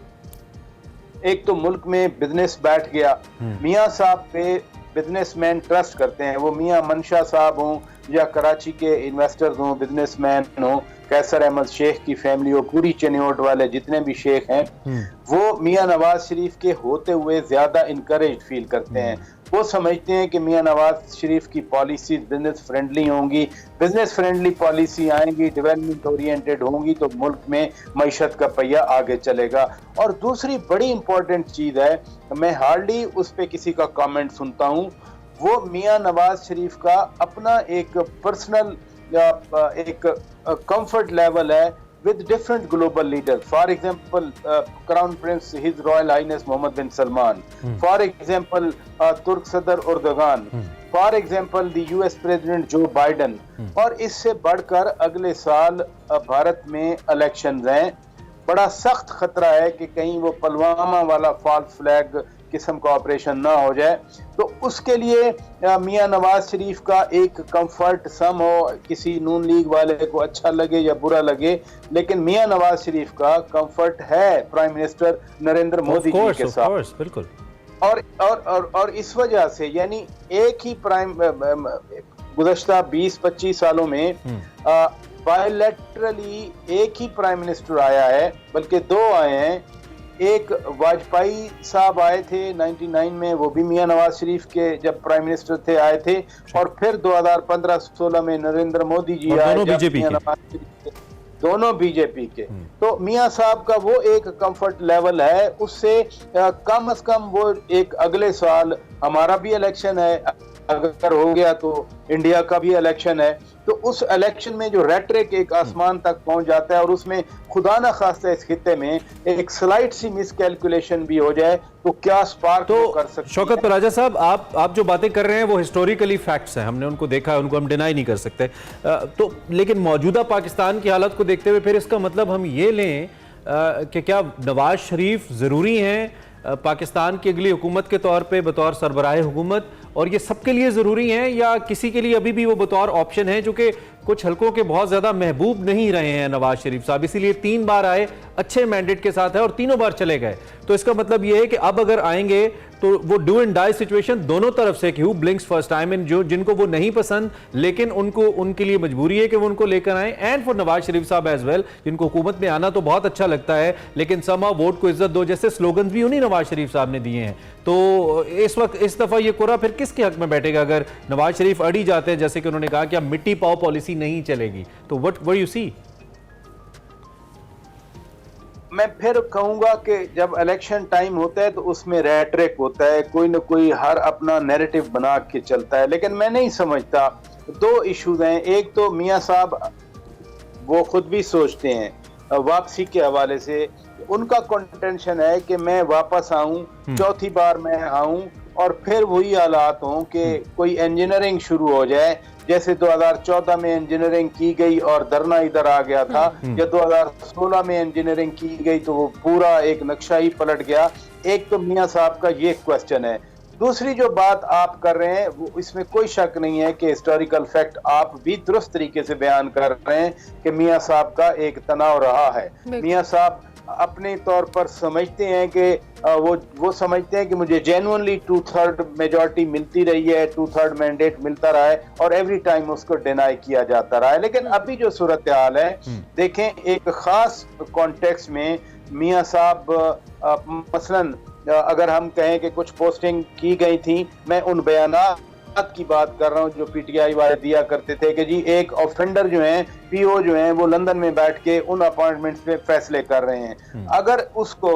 एक तो मुल्क में बिजनेस बैठ गया। मियां साहब पे बिजनेसमैन ट्रस्ट करते हैं, वो मियां मंशा साहब हों या कराची के इन्वेस्टर्स हों, बिजनेसमैन हों, कैसर अहमद शेख की फैमिली हो, पूरी चनियोट वाले जितने भी शेख हैं, वो मियां नवाज शरीफ के होते हुए ज्यादा इनकरेज फील करते हैं। वो समझते हैं कि मियां नवाज शरीफ की पॉलिसी बिजनेस फ्रेंडली होंगी, बिजनेस फ्रेंडली पॉलिसी आएंगी, डेवलपमेंट ओरिएंटेड होंगी, तो मुल्क में मईशत का पहिया आगे चलेगा। और दूसरी बड़ी इंपॉर्टेंट चीज है, मैं हार्डली उस पर किसी का कमेंट सुनता हूँ, वो मियां नवाज शरीफ का अपना एक पर्सनल एक कंफर्ट लेवल है with different global leaders. For example, Crown Prince His Royal Highness Mohammed bin Salman. For example, Turk Sadr Erdogan. For example, the US President Joe Biden. और इससे बढ़कर अगले साल भारत में इलेक्शंस हैं। बड़ा सख्त खतरा है कि कहीं वो पुलवामा वाला फॉल्स फ्लैग किस्म का ऑपरेशन ना हो जाए। तो उसके लिए मियां नवाज शरीफ का एक कंफर्ट सम हो, किसी नून लीग वाले को अच्छा लगे या बुरा लगे, लेकिन मियां नवाज शरीफ का कंफर्ट है प्राइम मिनिस्टर नरेंद्र मोदी जी के साथ। बिल्कुल। और इस वजह से यानी एक ही प्राइम गुज़श्ता 20-25 सालों में बायलैटरली एक ही प्राइम मिनिस्टर आया है, बल्कि 2 आए हैं, एक वाजपेयी साहब आए थे 99 में, वो भी मियां नवाज शरीफ के जब प्राइम मिनिस्टर थे आए थे, और फिर 2015-16 में नरेंद्र मोदी जी आए, दोनों बीजेपी के, दोनों बीजेपी के। तो मियां साहब का वो एक कंफर्ट लेवल है, उससे कम से कम वो एक अगले साल हमारा भी इलेक्शन है, अगर हो गया तो इंडिया का भी इलेक्शन है, तो उस इलेक्शन में जो रेटरिक एक आसमान तक पहुंच जाता है और उसमें खुदा ना खास्ता इस खित्ते में एक स्लाइट सी मिसकैलकुलेशन भी हो जाए तो क्या स्पार्क तो कर सकते शौकत राजा साहब, आप जो बातें कर रहे हैं वो हिस्टोरिकली फैक्ट्स हैं, हमने उनको देखा है, उनको हम डिनाई नहीं कर सकते। तो लेकिन मौजूदा पाकिस्तान की हालत को देखते हुए फिर इसका मतलब हम ये लें कि क्या नवाज शरीफ ज़रूरी हैं पाकिस्तान की अगली हुकूमत के तौर पे बतौर सरबराह हुकूमत, और ये सबके लिए ज़रूरी हैं या किसी के लिए अभी भी वो बतौर ऑप्शन है, जो कि कुछ हलकों के बहुत ज़्यादा महबूब नहीं रहे हैं नवाज शरीफ साहब, इसीलिए 3 बार आए, अच्छे मैंडेट के साथ है और तीनों बार चले गए। तो इसका मतलब ये है कि अब अगर आएंगे तो वो डू एंड डाई सिचुएशन दोनों तरफ से, कि who blinks first, I mean जो जिनको वो नहीं पसंद लेकिन उनको उनके लिए मजबूरी है कि वो उनको लेकर आए, एंड फॉर नवाज शरीफ साहब एज वेल, जिनको हुकूमत में आना तो बहुत अच्छा लगता है लेकिन समा वोट को इज्जत दो जैसे स्लोगन भी उन्हीं नवाज शरीफ साहब ने दिए हैं। तो इस वक्त इस दफा ये कोरा फिर किसके हक में बैठेगा अगर नवाज शरीफ अड़ी जाते हैं, जैसे कि उन्होंने कहा कि अब मिट्टी पाओ पॉलिसी नहीं चलेगी, तो व्हाट यू सी? मैं फिर कहूंगा कि जब इलेक्शन टाइम होता है तो उसमें रेटरिक होता है, कोई ना कोई हर अपना नैरेटिव बना के चलता है, लेकिन मैं नहीं समझता। 2 इश्यूज हैं, एक तो मियां साहब वो खुद भी सोचते हैं वापसी के हवाले से, उनका कंटेंशन है कि मैं वापस आऊं, चौथी बार मैं आऊं और फिर वही हालात हों कि कोई इंजीनियरिंग शुरू हो जाए, जैसे 2014 में इंजीनियरिंग की गई और धरना इधर आ गया था, या 2016 में इंजीनियरिंग की गई तो वो पूरा एक नक्शा ही पलट गया। एक तो मियां साहब का ये क्वेश्चन है। दूसरी जो बात आप कर रहे हैं वो इसमें कोई शक नहीं है कि हिस्टोरिकल फैक्ट आप भी दुरुस्त तरीके से बयान कर रहे हैं कि मियां साहब का एक तनाव रहा है। मियां साहब अपने तौर पर समझते हैं कि वो समझते हैं कि मुझे जेन्युइनली 2/3 मेजॉरिटी मिलती रही है, 2/3 मैंडेट मिलता रहा है और एवरी टाइम उसको डिनाई किया जाता रहा है। लेकिन अभी जो सूरत हाल है देखें, एक खास कॉन्टेक्स्ट में मियां साहब मसलन अगर हम कहें कि कुछ पोस्टिंग की गई थी, मैं उन बयानात की बात कर रहा हूं जो पीटीआई वाले दिया करते थे कि जी एक ऑफेंडर जो हैं, पीओ जो हैं, वो लंदन में बैठ के उन अपॉइंटमेंट्स पे फैसले कर रहे हैं। अगर उसको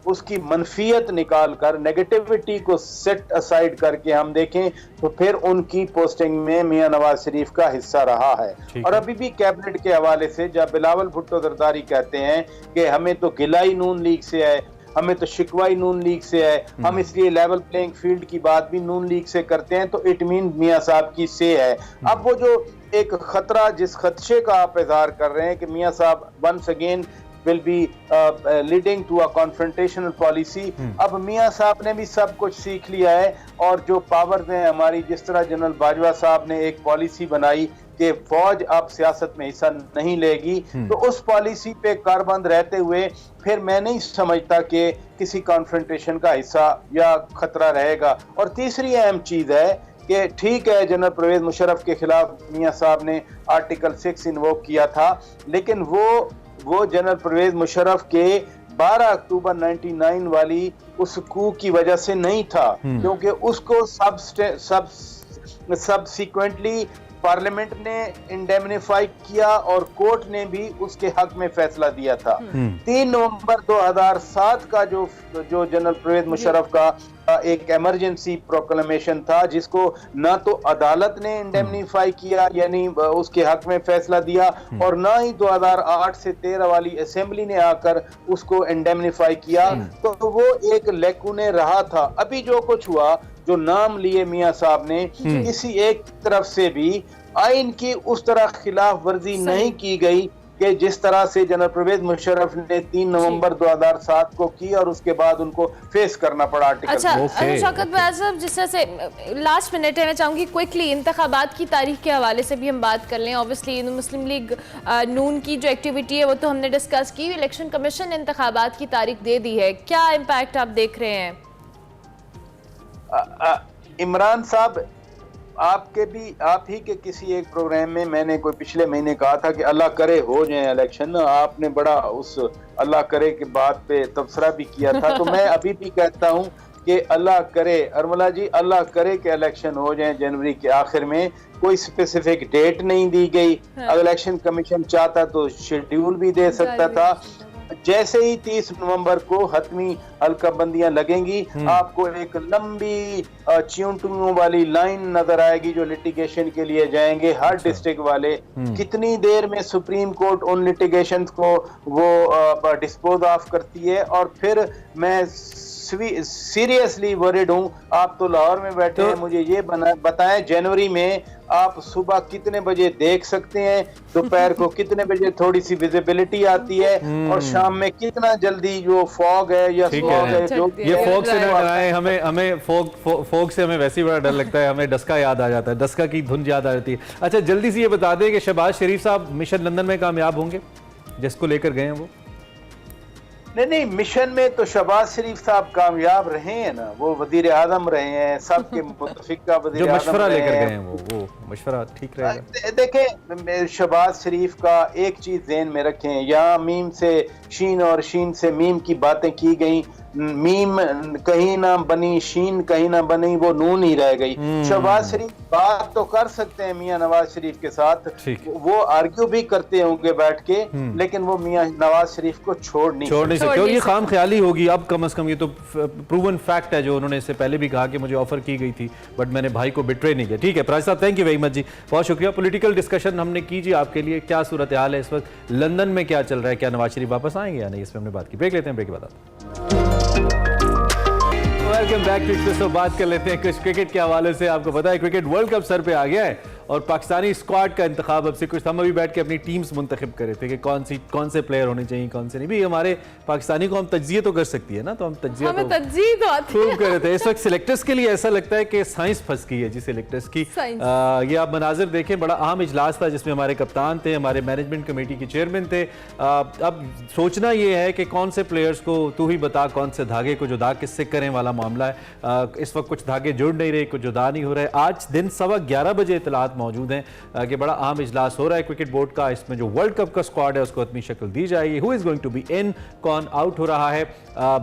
उसकी मनफियत निकाल कर नेगेटिविटी को सेट असाइड करके हम देखें तो फिर उनकी पोस्टिंग में मियां नवाज शरीफ का हिस्सा रहा है। और अभी भी कैबिनेट के हवाले से जब बिलावल भुट्टो जरदारी कहते हैं कि हमें तो गिलाई नून लीग से है, हमें तो शिकवाई नून लीग से है, हम इसलिए लेवल प्लेइंग फील्ड की बात भी नून लीग से करते हैं, तो इट मीन मियां साहब की से है। अब वो जो एक खतरा, जिस खदशे का आप इजहार कर रहे हैं कि मियां साहब once again will be leading to a confrontational policy, अब मियां साहब ने भी सब कुछ सीख लिया है और जो पावर्स हैं हमारी, जिस तरह जनरल बाजवा साहब ने एक पॉलिसी बनाई कि फौज अब सियासत में हिस्सा नहीं लेगी, तो उस पॉलिसी पे कारबंद रहते हुए फिर मैं नहीं समझता कि किसी कॉन्फ्रंटेशन का हिस्सा या खतरा रहेगा। और तीसरी अहम चीज है कि ठीक है, जनरल परवेज मुशर्रफ के खिलाफ मियां साहब ने आर्टिकल 6 इन्वोक किया था, लेकिन वो जनरल परवेज मुशर्रफ के 12 अक्टूबर 99 वाली उस कू की वजह से नहीं था, क्योंकि उसको सबसिक्वेंटली पार्लियामेंट ने इंडेमनिफाई किया और कोर्ट ने भी उसके हक में फैसला दिया था। 3 नवंबर 2007 का जो जनरल परवेज मुशर्रफ का एक इमरजेंसी प्रोक्लेमेशन था, जिसको ना तो अदालत ने इंडेमनिफाई किया यानी उसके हक में फैसला दिया, और ना ही 2008 से 13 वाली असेंबली ने आकर उसको इंडेमनिफाई किया, तो वो एक लेकुने रहा था। अभी जो कुछ हुआ, जो नाम लिए मियां साहब ने, किसी एक तरफ से भी आइन की उस तरह खिलाफ वर्जी नहीं की गई कि जिस तरह से जनरल परवेज मुशर्रफ ने 3 नवंबर 2007 को की और उसके बाद उनको फेस करना पड़ा आर्टिकल। अच्छा शौकत भाई साहब, जिस तरह से लास्ट मिनट है, मैं चाहूँगी क्विकली इंतखाबात की तारीख के हवाले से भी हम बात कर लें। ऑब्वियसली मुस्लिम लीग नून की जो एक्टिविटी है वो तो हमने डिस्कस की, इलेक्शन कमीशन ने इंतखाबात की तारीख दे दी है, क्या इम्पैक्ट आप देख रहे हैं? इमरान साहब आप ही के किसी एक प्रोग्राम में मैंने कोई पिछले महीने कहा था कि अल्लाह करे हो जाए इलेक्शन, आपने बड़ा उस अल्लाह करे के बात पे तबसरा भी किया था। तो मैं अभी भी कहता हूं कि अल्लाह करे, अरमला जी, अल्लाह करे कि इलेक्शन हो जाए जनवरी के आखिर में। कोई स्पेसिफिक डेट नहीं दी गई। अगर इलेक्शन कमीशन चाहता तो शेड्यूल भी दे सकता था। जैसे ही 30 नवंबर को हतमी हल्काबंदियां लगेंगी, आपको एक लंबी च्यूंटियों वाली लाइन नजर आएगी जो लिटिगेशन के लिए जाएंगे हर डिस्ट्रिक्ट वाले। कितनी देर में सुप्रीम कोर्ट उन लिटिगेशन को वो डिस्पोज ऑफ करती है। और फिर मैं सीरियसली वरीड हूँ। आप तो लाहौर में बैठे हैं, मुझे ये बताएं जनवरी में आप सुबह कितने बजे देख सकते हैं, दोपहर को कितने बजे थोड़ी सी विजिबिलिटी आती है, और शाम में कितना जल्दी जो फॉग है या स्मॉग है जो ये फॉग से न डराएं हमें फॉग से हमें वैसे ही बड़ा डर लगता है। हमें डस्का याद आ जाता है, डस्का की धुन याद आ जाती है। अच्छा, जल्दी से ये बता दें कि शहबाज शरीफ साहब मिशन लंदन में कामयाब होंगे जिसको लेकर गए हैं वो? नहीं, मिशन में तो शहबाज शरीफ साहब कामयाब रहे हैं ना, वो वजीर आजम रहे हैं, सबके मुतफिका वजीर आजम मशवरा लेकर गए हैं वो मशवरा ठीक रहेगा। देखें, शहबाज शरीफ का एक चीज ज़हन में रखें, यहाँ मीम से शीन और शीन से मीम की बातें की गई, मीम कहीं ना बनी, शीन कहीं ना बनी, वो नून ही रह गई। शहबाज शरीफ बात तो कर सकते हैं मियां नवाज शरीफ के साथ, वो आर्ग्यू भी करते होंगे बैठ के, लेकिन वो मियां नवाज शरीफ को छोड़ नहीं सकते। और ये खाम ख्याली होगी अब, कम से कम ये तो प्रूवन फैक्ट है जो उन्होंने इससे पहले भी कहा कि मुझे ऑफर की गई थी बट मैंने भाई को बिट्रे नहीं किया। ठीक है प्राइज साहब, थैंक यू वेरी मच जी, बहुत शुक्रिया। पॉलिटिकल डिस्कशन हमने की जी आपके लिए। क्या सूरत हाल है इस वक्त लंदन में, क्या चल रहा है, क्या नवाज शरीफ वापस आएंगे या नहीं, इस पर हमने बात की। ब्रेक लेते हैं, ब्रेक के बाद वेलकम बैक टू एक्सप्रेस। बात कर लेते हैं कुछ क्रिकेट के हवाले से। आपको पता है क्रिकेट वर्ल्ड कप सर पे आ गया है और पाकिस्तानी स्क्वाड का इंतखाब अब से कुछ, हम अभी बैठ के अपनी टीम्स मुंतखब कर रहे थे कि कौन से प्लेयर होने चाहिए, कौन से नहीं। भी हमारे पाकिस्तानी को हम तज्जिए तो कर सकती है ना, तो हम तज्जिए तो खूब कर रहे थे। इस वक्त सिलेक्टर्स के लिए ऐसा लगता है कि साइंस फंस गई है जी सिलेक्टर्स की। ये आप मनाजिर देखें, बड़ा अहम इजलास था जिसमें हमारे कप्तान थे, हमारे मैनेजमेंट कमेटी के चेयरमैन थे। अब सोचना ये है कि कौन से प्लेयर्स को तू ही बता कौन से धागे को जुदा किससे करें वाला मामला है। इस वक्त कुछ धागे जुड़ नहीं रहे, कुछ जुदा नहीं हो रहे। आज दिन 11:15 बजे इतलात मौजूद हैं कि बड़ा अहम इजलास हो रहा है क्रिकेट बोर्ड का। इसमें जो वर्ल्ड कप का स्क्वाड है उसको अपनी शक्ल दी जाएगी, who is going to be in, कौन आउट हो रहा है।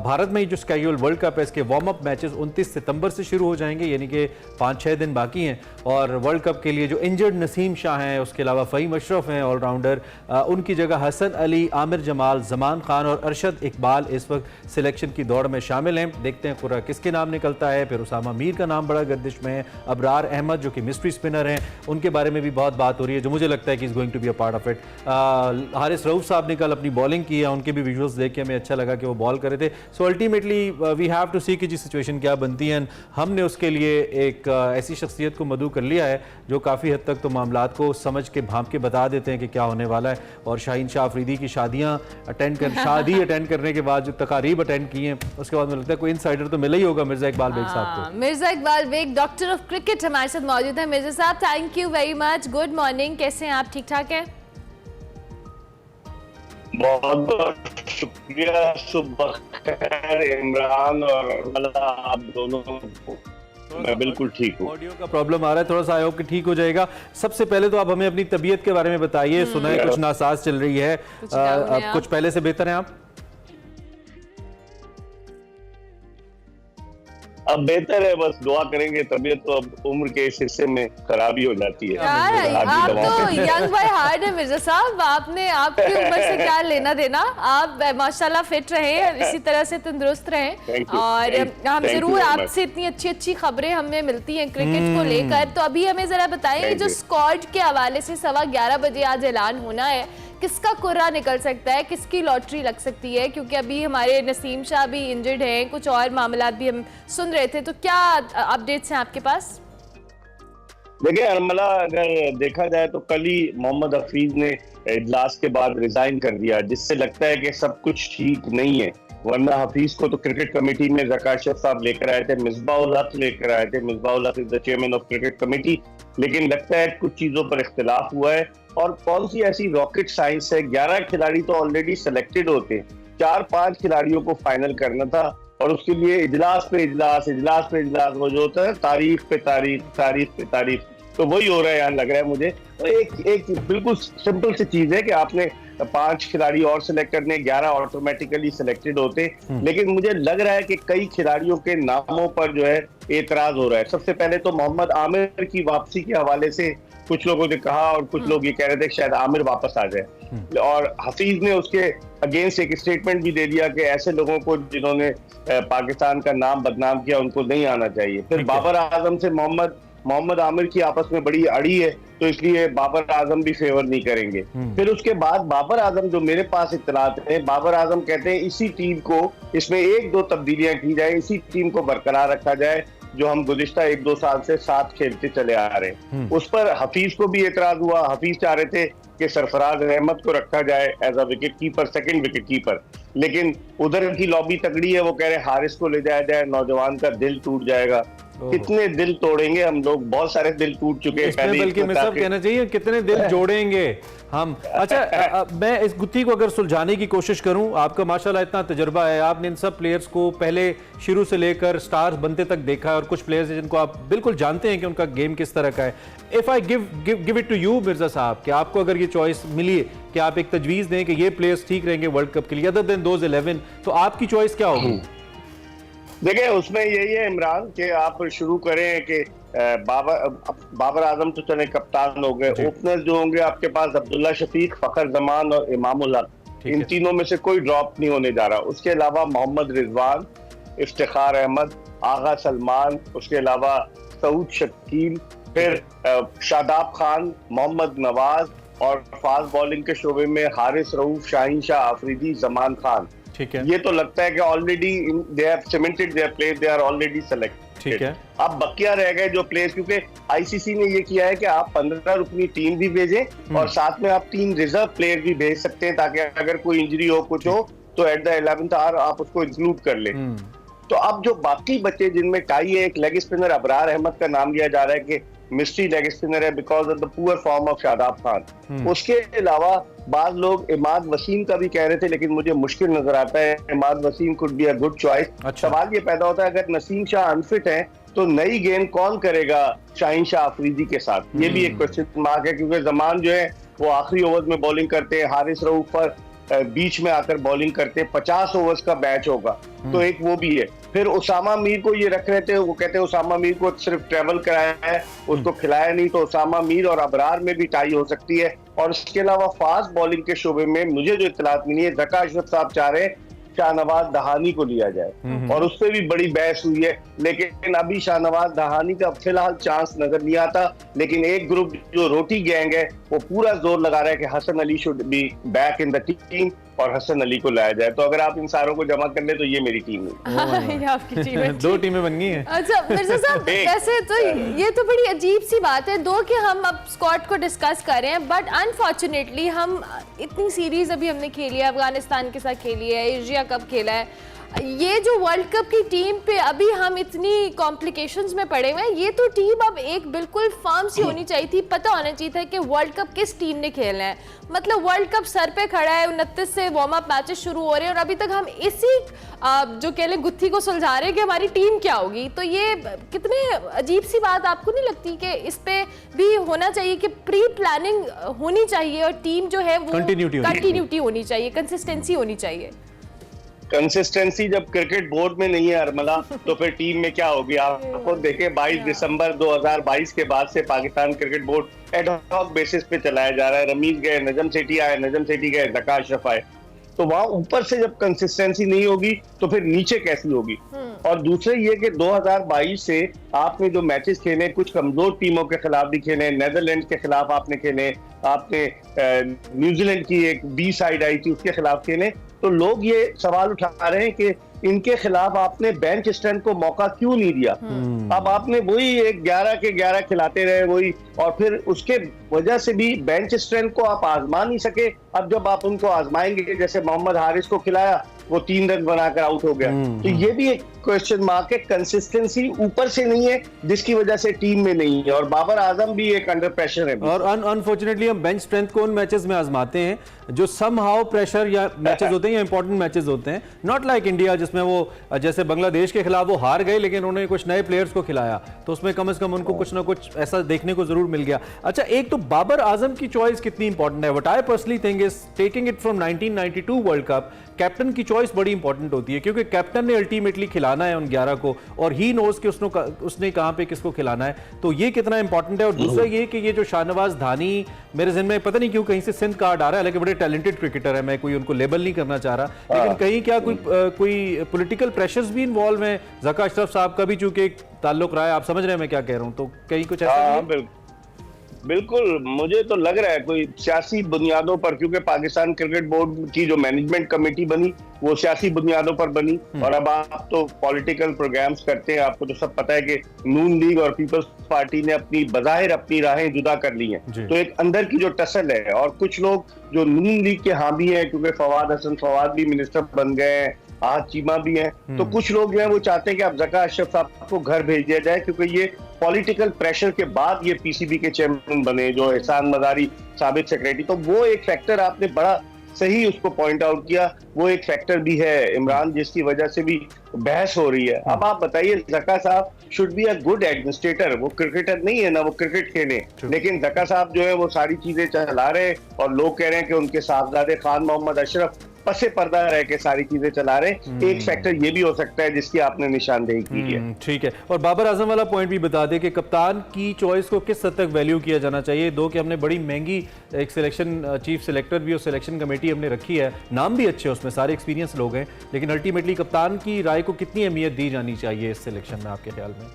भारत में जो स्केड्यूल वर्ल्ड कप है इसके वार्म अप मैचेस 29 सितंबर से शुरू हो जाएंगे, यानी कि 5-6 दिन बाकी हैं। और वर्ल्ड कप के लिए जो इंजर्ड नसीम शाह हैं, उसके अलावा फ़हीम अशरफ हैं ऑलराउंडर, उनकी जगह हसन अली, आमिर जमाल, जमान खान और अरशद इकबाल इस वक्त सिलेक्शन की दौड़ में शामिल हैं। देखते हैं पूरा किसके नाम निकलता है। फिर उसामा मीर का नाम बड़ा गर्दिश में है, अबरार अहमद जो कि मिस्ट्री स्पिनर हैं, उनके बारे में भी बहुत बात हो रही है, जो मुझे लगता है कि is going to be a part of it. Haris Rauf साहब ने कल अपनी बॉलिंग की है, उनके भी विजुअल्स देख के हमें अच्छा लगा कि वो बॉल कर रहे थे। So ultimately we have to see कि जी सिचुएशन क्या बनती है। हमने उसके लिए एक ऐसी शख्सियत को मदऊ कर लिया है जो काफ़ी हद तक तो मामलात को समझ के भांप के बता देते हैं कि क्या होने वाला है। और शाहीन शाह अफरीदी की शादी अटेंड करने के बाद जो तकारीब अटेंड की हैं उसके बाद मुझे लगता है कोई इनसाइडर तो मिला ही होगा मिर्जा इकबाल बेग साहब को। Mirza Iqbal Baig doctor of cricket हमारे साथ मौजूद है। मिर्जा साहब thank you very much, good morning, कैसे हैं आप, ठीक ठाक है? बहुत बहुत शुक्रिया, सुबह खैर इमरान और आप दोनों को। मैं बिल्कुल ठीक हूँ। ऑडियो का प्रॉब्लम आ रहा है थोड़ा सा, आई होप कि ठीक हो जाएगा। सबसे पहले तो आप हमें अपनी तबीयत के बारे में बताइए, सुना है कुछ नासाज चल रही है, कुछ पहले से बेहतर है आप? अब बेहतर है, बस दुआ करेंगे। तबीयत तो अब उम्र के इस हिस्से में खराबी हो जाती है। आप तो यंग बाय हार्ट है मिर्जा साहब, आपने आपकी उम्र से क्या लेना देना। आप माशाल्लाह फिट रहे, इसी तरह से तंदुरुस्त रहे। और हम जरूर आपसे इतनी अच्छी अच्छी खबरें हमें मिलती हैं क्रिकेट को लेकर। तो अभी हमें जरा बताइए, जो स्क्वाड के हवाले से 11:15 बजे आज ऐलान होना है, किसका कुर्रा निकल सकता है, किसकी लॉटरी लग सकती है? क्योंकि अभी हमारे नसीम शाह भी इंजर्ड हैं, कुछ और मामलात भी हम सुन रहे थे, तो क्या अपडेट्स हैं आपके पास? देखिए अरमला, अगर देखा जाए तो कल ही मोहम्मद हफीज ने इजलास के बाद रिजाइन कर दिया, जिससे लगता है कि सब कुछ ठीक नहीं है। वरना हफीज को तो क्रिकेट कमेटी में ज़काशफ साहब लेकर आए थे, मिसबाउल हक लेकर आए थे। मिसबाउल हक is the chairman of cricket committee, लेकिन लगता है कुछ चीजों पर इख्तिलाफ हुआ है। और कौन सी ऐसी रॉकेट साइंस है, 11 खिलाड़ी तो ऑलरेडी सिलेक्टेड होते, 4-5 खिलाड़ियों को फाइनल करना था और उसके लिए इजलास पे इजलास वो जो होता है तारीफ पे तारीफ, तो वही हो रहा है यहाँ लग रहा है मुझे। तो एक बिल्कुल सिंपल सी चीज है कि आपने 5 खिलाड़ी और सिलेक्ट करने, 11 ऑटोमेटिकली सिलेक्टेड होते, लेकिन मुझे लग रहा है कि कई खिलाड़ियों के नामों पर जो है एतराज हो रहा है। सबसे पहले तो मोहम्मद आमिर की वापसी के हवाले से कुछ लोगों ने कहा और कुछ लोग ये कह रहे थे कि शायद आमिर वापस आ जाए, और हफीज ने उसके अगेंस्ट एक स्टेटमेंट भी दे दिया कि ऐसे लोगों को जिन्होंने पाकिस्तान का नाम बदनाम किया उनको नहीं आना चाहिए। फिर बाबर आजम से मोहम्मद आमिर की आपस में बड़ी अड़ी है, तो इसलिए बाबर आजम भी फेवर नहीं करेंगे। फिर उसके बाद बाबर आजम, जो मेरे पास इत्तलात है, बाबर आजम कहते हैं इसी टीम को, इसमें 1-2 तब्दीलियां की जाए, इसी टीम को बरकरार रखा जाए जो हम गुज़िश्ता 1-2 साल से साथ खेलते चले आ रहे हैं। उस पर हफीज को भी एतराज हुआ। हफीज चाह रहे थे कि सरफराज अहमद को रखा जाए as a wicket keeper, second wicket keeper, लेकिन उधर की लॉबी तगड़ी है, वो कह रहे हारिस को ले जाया जाए, नौजवान का दिल टूट जाएगा। कितने दिल तोड़ेंगे हम लोग, बहुत सारे दिल टूट चुके हैं। बल्कि मैं सब कहना चाहिए कितने दिल जोड़ेंगे हम। अच्छा, मैं इस गुत्थी को अगर सुलझाने की कोशिश करूं, आपका माशाल्लाह इतना तजुर्बा है, आपने इन सब प्लेयर्स को पहले शुरू से लेकर स्टार्स बनते तक देखा है, और कुछ प्लेयर्स हैं जिनको आप बिल्कुल जानते हैं कि उनका गेम किस तरह का है। If I give it to you Mirza साहब, कि आपको अगर ये चॉइस मिली कि आप एक तजवीज़ दें कि ये प्लेयर्स ठीक रहेंगे वर्ल्ड कप के लिए अदर देन दोज 11, तो आपकी चॉइस क्या होगी? देखिए, उसमें यही है इमरान कि आप शुरू करें कि बाबर आजम तो चले कप्तान हो गए, ओपनर्स जो होंगे आपके पास अब्दुल्ला शफीक, फखर जमान और इमामुल हक, इन तीनों में से कोई ड्रॉप नहीं होने जा रहा। उसके अलावा मोहम्मद रिजवान, इफ्तिखार अहमद, आगा सलमान, उसके अलावा सऊद शकील, फिर शादाब खान, मोहम्मद नवाज, और फास्ट बॉलिंग के शोबे में हारिस रऊफ, शाहीन शाह आफरीदी, जमान खान। ठीक है, ये तो लगता है कि already they have cemented their place, they are already selected. ठीक है, अब बकिया रह गए जो प्लेयर्स, क्योंकि आईसीसी ने ये किया है कि आप 15 रुकनी टीम भी भेजें और साथ में आप 3 रिजर्व प्लेयर भी भेज सकते हैं, ताकि अगर कोई इंजरी हो, कुछ हो, तो एट द 11th आवर आप उसको इंक्लूड कर लें। तो अब जो बाकी बच्चे जिनमें टाई है, एक लेग स्पिनर अबरार अहमद का नाम लिया जा रहा है कि मिस्ट्री लेग स्पिनर है because of the poor form of Shadab Khan. उसके अलावा बाद लोग इमाद वसीम का भी कह रहे थे, लेकिन मुझे मुश्किल नजर आता है। Imad Wasim could be a good choice. सवाल ये पैदा होता है, अगर नसीम शाह अनफिट है तो नई गेंद कौन करेगा शाहीन शाह अफरीदी के साथ? ये भी एक क्वेश्चन मार्क है, क्योंकि जमान जो है वो आखिरी ओवर में बॉलिंग करते हैं, हारिस रऊफ पर बीच में आकर बॉलिंग करते हैं। 50 ओवर्स का मैच होगा, तो एक वो भी है। फिर उसामा मीर को ये रख रहे थे, वो कहते हैं उसामा मीर को सिर्फ ट्रेवल कराया है, उसको खिलाया नहीं, तो उसामा मीर और अबरार में भी टाई हो सकती है। और इसके अलावा फास्ट बॉलिंग के शोबे में मुझे जो इत्तलात मिली है, ज़का अशरफ साहब चाह रहे हैं शाहनवाज दहानी को लिया जाए, और उस पर भी बड़ी बहस हुई है, लेकिन अभी शाहनवाज दहानी का फिलहाल चांस नजर नहीं आता। लेकिन एक ग्रुप जो रोटी गैंग है वो पूरा जोर लगा रहा है कि Hasan Ali should be back in the team और हसन अली को लाया जाए। तो अगर आप इन सारों को जमा कर ले तो ये मेरी टीम है। ये आपकी टीम है। 2 टीमें बन गई हैं। अच्छा मिर्जा साहब, वैसे तो ये तो बड़ी अजीब सी बात है दो कि हम अब स्क्वाड को डिस्कस कर रहे हैं, बट अनफॉर्चुनेटली हम इतनी सीरीज अभी हमने खेली है, अफगानिस्तान के साथ खेली है, एशिया कप खेला है, ये जो वर्ल्ड कप की टीम पे अभी हम इतनी कॉम्प्लिकेशंस में पड़े हुए हैं। ये तो टीम अब एक बिल्कुल फर्म सी होनी चाहिए थी, पता होना चाहिए था कि वर्ल्ड कप किस टीम ने खेलना है। मतलब वर्ल्ड कप सर पे खड़ा है, 29 से वार्म अप मैचेस शुरू हो रहे हैं और अभी तक हम इसी जो कह लें गुत्थी को सुलझा रहे हैं कि हमारी टीम क्या होगी। तो ये कितनी अजीब सी बात आपको नहीं लगती कि इस पे भी होना चाहिए कि प्री प्लानिंग होनी चाहिए और टीम जो है वो कंटिन्यूटी होनी चाहिए, कंसिस्टेंसी होनी चाहिए। कंसिस्टेंसी जब क्रिकेट बोर्ड में नहीं है अरमला, तो फिर टीम में क्या होगी? आपको देखे 22 दिसंबर 2022 के बाद से Pakistan cricket board ad hoc basis पे चलाया जा रहा है। रमीज गए, नजम सेठी आए, नजम सेठी गए, ज़का अशरफ आए। तो वहां ऊपर से जब कंसिस्टेंसी नहीं होगी तो फिर नीचे कैसी होगी? और दूसरे ये कि 2022 से आपने जो मैचेस खेले, कुछ कमजोर टीमों के खिलाफ भी खेले, नेदरलैंड के खिलाफ आपने खेले, आपने न्यूजीलैंड की एक बी साइड आई थी उसके खिलाफ खेले। तो लोग ये सवाल उठा रहे हैं कि इनके खिलाफ आपने बेंच स्ट्रेंथ को मौका क्यों नहीं दिया? अब आपने वही एक 11 के 11 खिलाते रहे वही, और फिर उसके वजह से भी बेंच स्ट्रेंथ को आप आजमा नहीं सके। अब जब आप उनको आजमाएंगे, जैसे मोहम्मद हारिस को खिलाया, वो 3 रन बनाकर आउट हो गया, तो ये भी एक क्वेश्चन मार्क है, कंसिस्टेंसी ऊपर से नहीं है जिसकी वजह से टीम में नहीं है, और बाबर आजम भी एक अंडर प्रेशर है। और अनफॉर्चुनेटली हम बेंच स्ट्रेंथ को उन मैचेस में आजमाते हैं जो समहाउ प्रेशर या मैचेस होते हैं या इंपॉर्टेंट मैचेस होते हैं, नॉट लाइक इंडिया जिसमें वो जैसे बांग्लादेश के खिलाफ वो हार गए लेकिन उन्होंने कुछ नए प्लेयर्स को खिलाया, तो उसमें कम से कम उनको कुछ ना कुछ ऐसा देखने को जरूर मिल गया। अच्छा, एक तो बाबर आजम की चॉइस कितनी इंपॉर्टेंट है, what I personally think is taking it from 1992 world cup, captain की चॉइस बड़ी इंपॉर्टेंट होती है क्योंकि कैप्टन ने अल्टीमेटली खिलाना है उन 11 को और ही नोज कि उसने कहां पे किसको खिलाना है, तो ये कितना इंपॉर्टेंट है। और दूसरा ये कि ये जो शाहनवाज धानी मेरे ज़हन में पता नहीं क्यों कहीं से सिंध कार्ड आ रहा है, हालांकि बड़े टैलेंटेड क्रिकेटर है, मैं कोई उनको लेबल नहीं करना चाह रहा, लेकिन कहीं क्या कोई पॉलिटिकल प्रेशर्स भी इन्वॉल्व हैं, ज़का अशरफ साहब का भी चूंकि ताल्लुक रहा है, आप समझ रहे हैं मैं क्या कह रहा हूं, तो कहीं कुछ ऐसा बिल्कुल मुझे तो लग रहा है कोई सियासी बुनियादों पर, क्योंकि पाकिस्तान क्रिकेट बोर्ड की जो मैनेजमेंट कमेटी बनी वो सियासी बुनियादों पर बनी, और अब आप तो पॉलिटिकल प्रोग्राम्स करते हैं, आपको तो सब पता है कि नून लीग और पीपल्स पार्टी ने अपनी बज़ाहिर अपनी राहें जुदा कर ली हैं, तो एक अंदर की जो टसल है, और कुछ लोग जो नून लीग के हामी हैं, क्योंकि फवाद भी मिनिस्टर बन गए हैं, आज चीमा भी हैं, तो कुछ लोग जो है वो चाहते हैं कि अब ज़का अशरफ साहब को घर भेज दिया जाए, क्योंकि ये पॉलिटिकल प्रेशर के बाद ये पीसीबी के चेयरमैन बने, जो एहसान मदारी साबिक सेक्रेटरी, तो वो एक फैक्टर आपने बड़ा सही उसको पॉइंट आउट किया, वो एक फैक्टर भी है इमरान जिसकी वजह से भी बहस हो रही है। अब आप बताइए, ज़का साहब should be a good administrator, वो क्रिकेटर नहीं है ना, वो क्रिकेट खेले, लेकिन ज़का साहब जो है वो सारी चीजें चला रहे हैं, और लोग कह रहे हैं कि उनके साहबजादे खान मोहम्मद अशरफ पसे पर्दा रह के सारी चीजें चला रहे। एक फैक्टर ये भी हो सकता है जिसकी आपने निशानदेही की है। ठीक है, और बाबर आजम वाला पॉइंट भी बता दें कि कप्तान की चॉइस को किस हद तक वैल्यू किया जाना चाहिए, दो कि हमने बड़ी महंगी एक सिलेक्शन चीफ सिलेक्टर भी और सिलेक्शन कमेटी हमने रखी है, नाम भी अच्छे उसमें सारे एक्सपीरियंस लोग हैं, लेकिन अल्टीमेटली कप्तान की राय को कितनी अहमियत दी जानी चाहिए इस सिलेक्शन में आपके ख्याल में?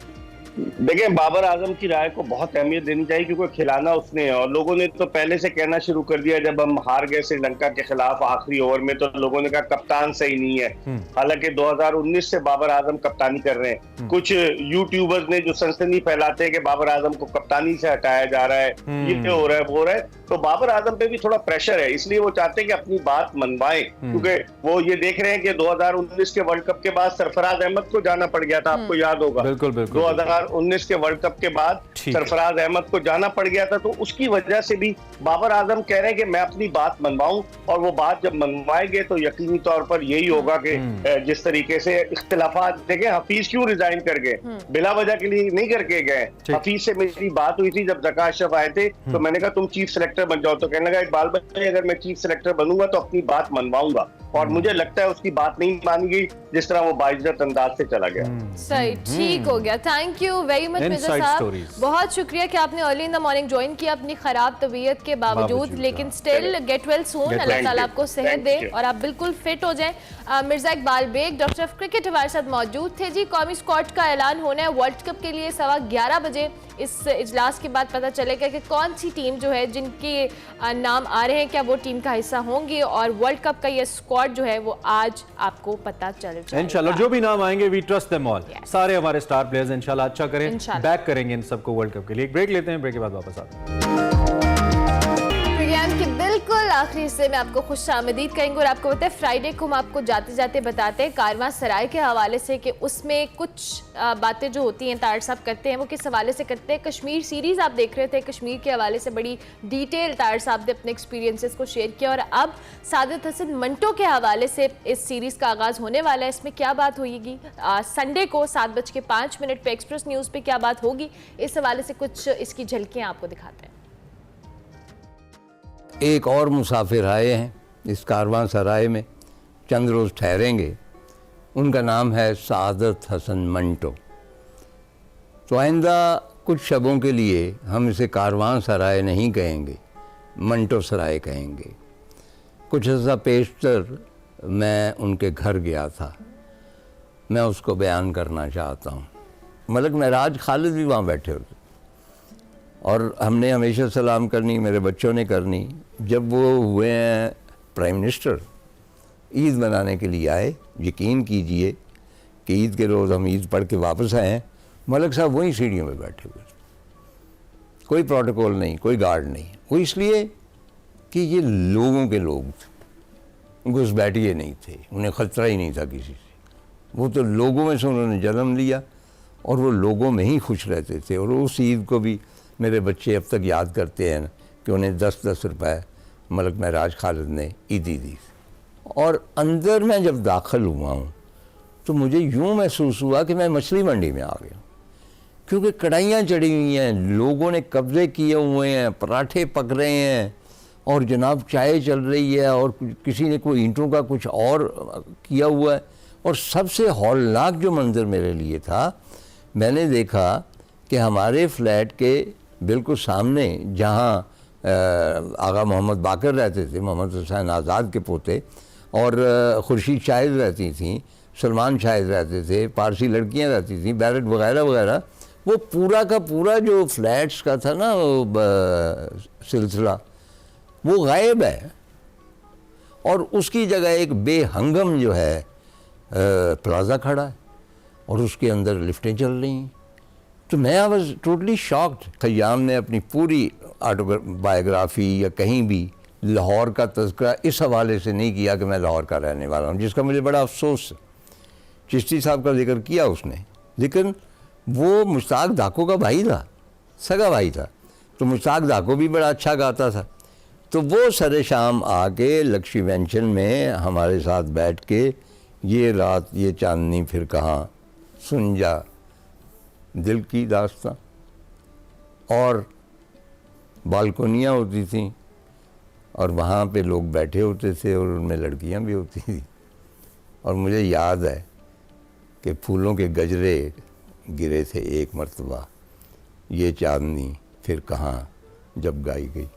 देखिए, बाबर आजम की राय को बहुत अहमियत देनी चाहिए क्योंकि खिलाना उसने है, और लोगों ने तो पहले से कहना शुरू कर दिया जब हम हार गए श्रीलंका के खिलाफ आखिरी ओवर में, तो लोगों ने कहा कप्तान सही नहीं है। हालांकि 2019 से बाबर आजम कप्तानी कर रहे हैं। कुछ यूट्यूबर्स ने जो सनसनी फैलाते हैं कि बाबर आजम को कप्तानी से हटाया जा रहा है, ये हो रहा है वो हो रहा है, तो बाबर आजम पे भी थोड़ा प्रेशर है, इसलिए वो चाहते हैं कि अपनी बात मनवाएं, क्योंकि वो ये देख रहे हैं कि 2019 के वर्ल्ड कप के बाद सरफराज अहमद को जाना पड़ गया था, आपको याद होगा। बिल्कुल बिल्कुल। 2019 के वर्ल्ड कप के बाद सरफराज अहमद को जाना पड़ गया था, तो उसकी वजह से भी बाबर आजम कह रहे हैं कि मैं अपनी बात मनवाऊं, और वो बात जब मनवाएंगे तो यकीनी तौर पर यही होगा कि जिस तरीके से इख्तिलाफात, देखें हफीज क्यों रिजाइन कर गए, बिला वजह के लिए नहीं करके गए। हफीज से मेरी बात हुई थी जब ज़का अशरफ आए थे, तो मैंने कहा तुम चीफ सिलेक्टर बन जाओ, तो कहने लगा इकबाल भाई अगर मैं चीफ सिलेक्टर बनूंगा तो अपनी बात मनवाऊंगा, और मुझे लगता है उसकी बात नहीं मानी गई जिस तरह वो बाइज्जत अंदाज से चला गया। सही, ठीक हो गया। Thank you very much Mirza साहब, बहुत शुक्रिया कि आपने early in the morning join किया अपनी खराब तबीयत के बावजूद, लेकिन स्टिल गेट वेल सून, अल्लाह ताला आपको सेहत दे और आप बिल्कुल फिट हो जाएं। Mirza Iqbal Baig doctor of cricket हमारे साथ मौजूद थे जी। कौमी स्क्वाड का ऐलान होना है वर्ल्ड कप के लिए 11:15 बजे। इस इजलास के बाद पता चलेगा कि कौन सी टीम जो है जिनके नाम आ रहे हैं क्या वो टीम का हिस्सा होंगे, और वर्ल्ड कप का ये स्क्वाड जो है वो आज आपको पता चल जाएगा इंशाल्लाह। जो भी नाम आएंगे वी ट्रस्ट देम ऑल, सारे हमारे स्टार प्लेयर्स इंशाल्लाह अच्छा करें, बैक करेंगे इन सबको वर्ल्ड कप के लिए। एक ब्रेक लेते हैं, ब्रेक के बाद वापस आते हैं। प्रोग्राम के बिल्कुल आखिरी हिस्से में आपको खुश आमदीद कहेंगे, और आपको पता है फ्राइडे को हम आपको जाते जाते बताते हैं कारवां सराय के हवाले से कि उसमें कुछ बातें जो होती हैं तार साहब करते हैं, वो किस हवाले से करते हैं। कश्मीर सीरीज़ आप देख रहे थे, कश्मीर के हवाले से बड़ी डिटेल तार साहब ने अपने एक्सपीरियंसेस को शेयर किया, और अब सादत हसन मंटो के हवाले से इस सीरीज़ का आगाज़ होने वाला है। इसमें क्या बात होगी संडे को 7:05 पे एक्सप्रेस न्यूज़ पे क्या बात होगी, इस हवाले से कुछ इसकी झलकियाँ आपको दिखाते हैं। एक और मुसाफिर आए हैं इस कारवां सराय में, चंद रोज़ ठहरेंगे, उनका नाम है सादत हसन मंटो। तो आइंदा कुछ शबों के लिए हम इसे कारवां सराय नहीं कहेंगे, मंटो सराय कहेंगे। कुछ ऐसा पेशतर मैं उनके घर गया था, मैं उसको बयान करना चाहता हूँ। मलक महराज खालिद भी वहाँ बैठे होते, और हमने हमेशा सलाम करनी, मेरे बच्चों ने करनी। जब वो हुए हैं प्राइम मिनिस्टर, ईद मनाने के लिए आए, यकीन कीजिए कि ईद के रोज़ हम ईद पढ़ के वापस आए हैं, मलक साहब वहीं सीढ़ियों में बैठे हुए, कोई प्रोटोकॉल नहीं, कोई गार्ड नहीं। वो इसलिए कि ये लोगों के लोग थे, घुसपैठिए नहीं थे, उन्हें ख़तरा ही नहीं था किसी से। वो तो लोगों में से उन्होंने जन्म लिया और वो लोगों में ही खुश रहते थे। और उस ईद को भी मेरे बच्चे अब तक याद करते हैं कि उन्हें 10-10 रुपए मलक महराज खालिद ने ईदी दी। और अंदर मैं जब दाखिल हुआ हूँ तो मुझे यूँ महसूस हुआ कि मैं मछली मंडी में आ गया, क्योंकि कढ़ाइयाँ चढ़ी हुई हैं, लोगों ने कब्ज़े किए हुए हैं, पराठे पक रहे हैं और जनाब चाय चल रही है और किसी ने कोई ईंटों का कुछ और किया हुआ है। और सबसे हौलनाक जो मंज़र मेरे लिए था, मैंने देखा कि हमारे फ्लैट के बिल्कुल सामने जहाँ आगा मोहम्मद बाकर रहते थे, मोहम्मद हुसैन आज़ाद के पोते, और खुर्शीद शाहिद रहती थी, सलमान शाहिद रहते थे, पारसी लड़कियाँ रहती थी, बैरट वगैरह वगैरह, वो पूरा का पूरा जो फ्लैट्स का था ना वो सिलसिला वो गायब है। और उसकी जगह एक बेहंगम जो है प्लाज़ा खड़ा है और उसके अंदर लिफ्टें चल रही हैं। तो मैं I was totally shocked. Khayyam ने अपनी पूरी ऑटोबायोग्राफी या कहीं भी लाहौर का तज़किरा इस हवाले से नहीं किया कि मैं लाहौर का रहने वाला हूँ, जिसका मुझे बड़ा अफसोस है। चिश्ती साहब का जिक्र किया उसने, लेकिन वो मुश्ताक धाको का भाई था, सगा भाई था, तो मुश्ताक धाको भी बड़ा अच्छा गाता था। तो वो सरे शाम आके लक्ष्मी मेंशन में हमारे साथ बैठ के ये रात ये चांदनी फिर कहाँ, सुन जा दिल की दास्तां, और बालकोनियाँ होती थीं और वहाँ पे लोग बैठे होते थे और उनमें लड़कियाँ भी होती थी। और मुझे याद है कि फूलों के गजरे गिरे थे एक मर्तबा, ये चांदनी फिर कहाँ जब गाई गई।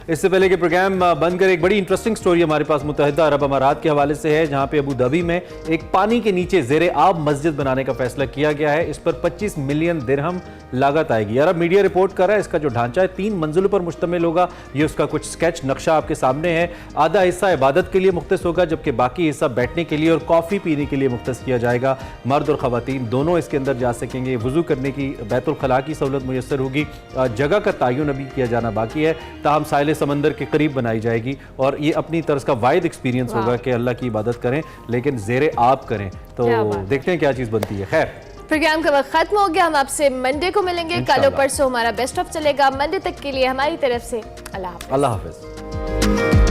इससे पहले कि प्रोग्राम बंद कर, एक बड़ी इंटरेस्टिंग स्टोरी हमारे पास मुत्तहिदा अरब अमारात के हवाले से है, जहां पे अबू धाबी में एक पानी के नीचे ज़ेरे आब मस्जिद बनाने का फैसला किया गया है। इस पर 25 मिलियन दिरहम लागत आएगी। अरब मीडिया रिपोर्ट कर रहा है इसका जो ढांचा है 3 मंजिलों पर मुश्तमिल होगा। ये उसका कुछ स्केच नक्शा आपके सामने है। आधा हिस्सा इबादत के लिए मुख्तस होगा, जबकि बाकी हिस्सा बैठने के लिए और कॉफ़ी पीने के लिए मुख्तस किया जाएगा। मर्द और ख़वातीन दोनों इसके अंदर जा सकेंगे। वज़ू करने की बैतुल खला की सहूलत मुयस्सर होगी। जगह का तयन अभी किया जाना बाकी है, ताहम साहिल समंदर के करीब बनाई जाएगी और ये अपनी तरह का वाहिद एक्सपीरियंस होगा कि अल्लाह की इबादत करें लेकिन ज़ेरे आब करें। तो देखते हैं क्या चीज़ बनती है। खैर, प्रोग्राम का वक्त खत्म हो गया। हम आपसे मंडे को मिलेंगे। कल और परसों हमारा बेस्ट ऑफ चलेगा। मंडे तक के लिए हमारी तरफ से अल्लाह हाफ़िज़। अल्लाह हाफ़िज़।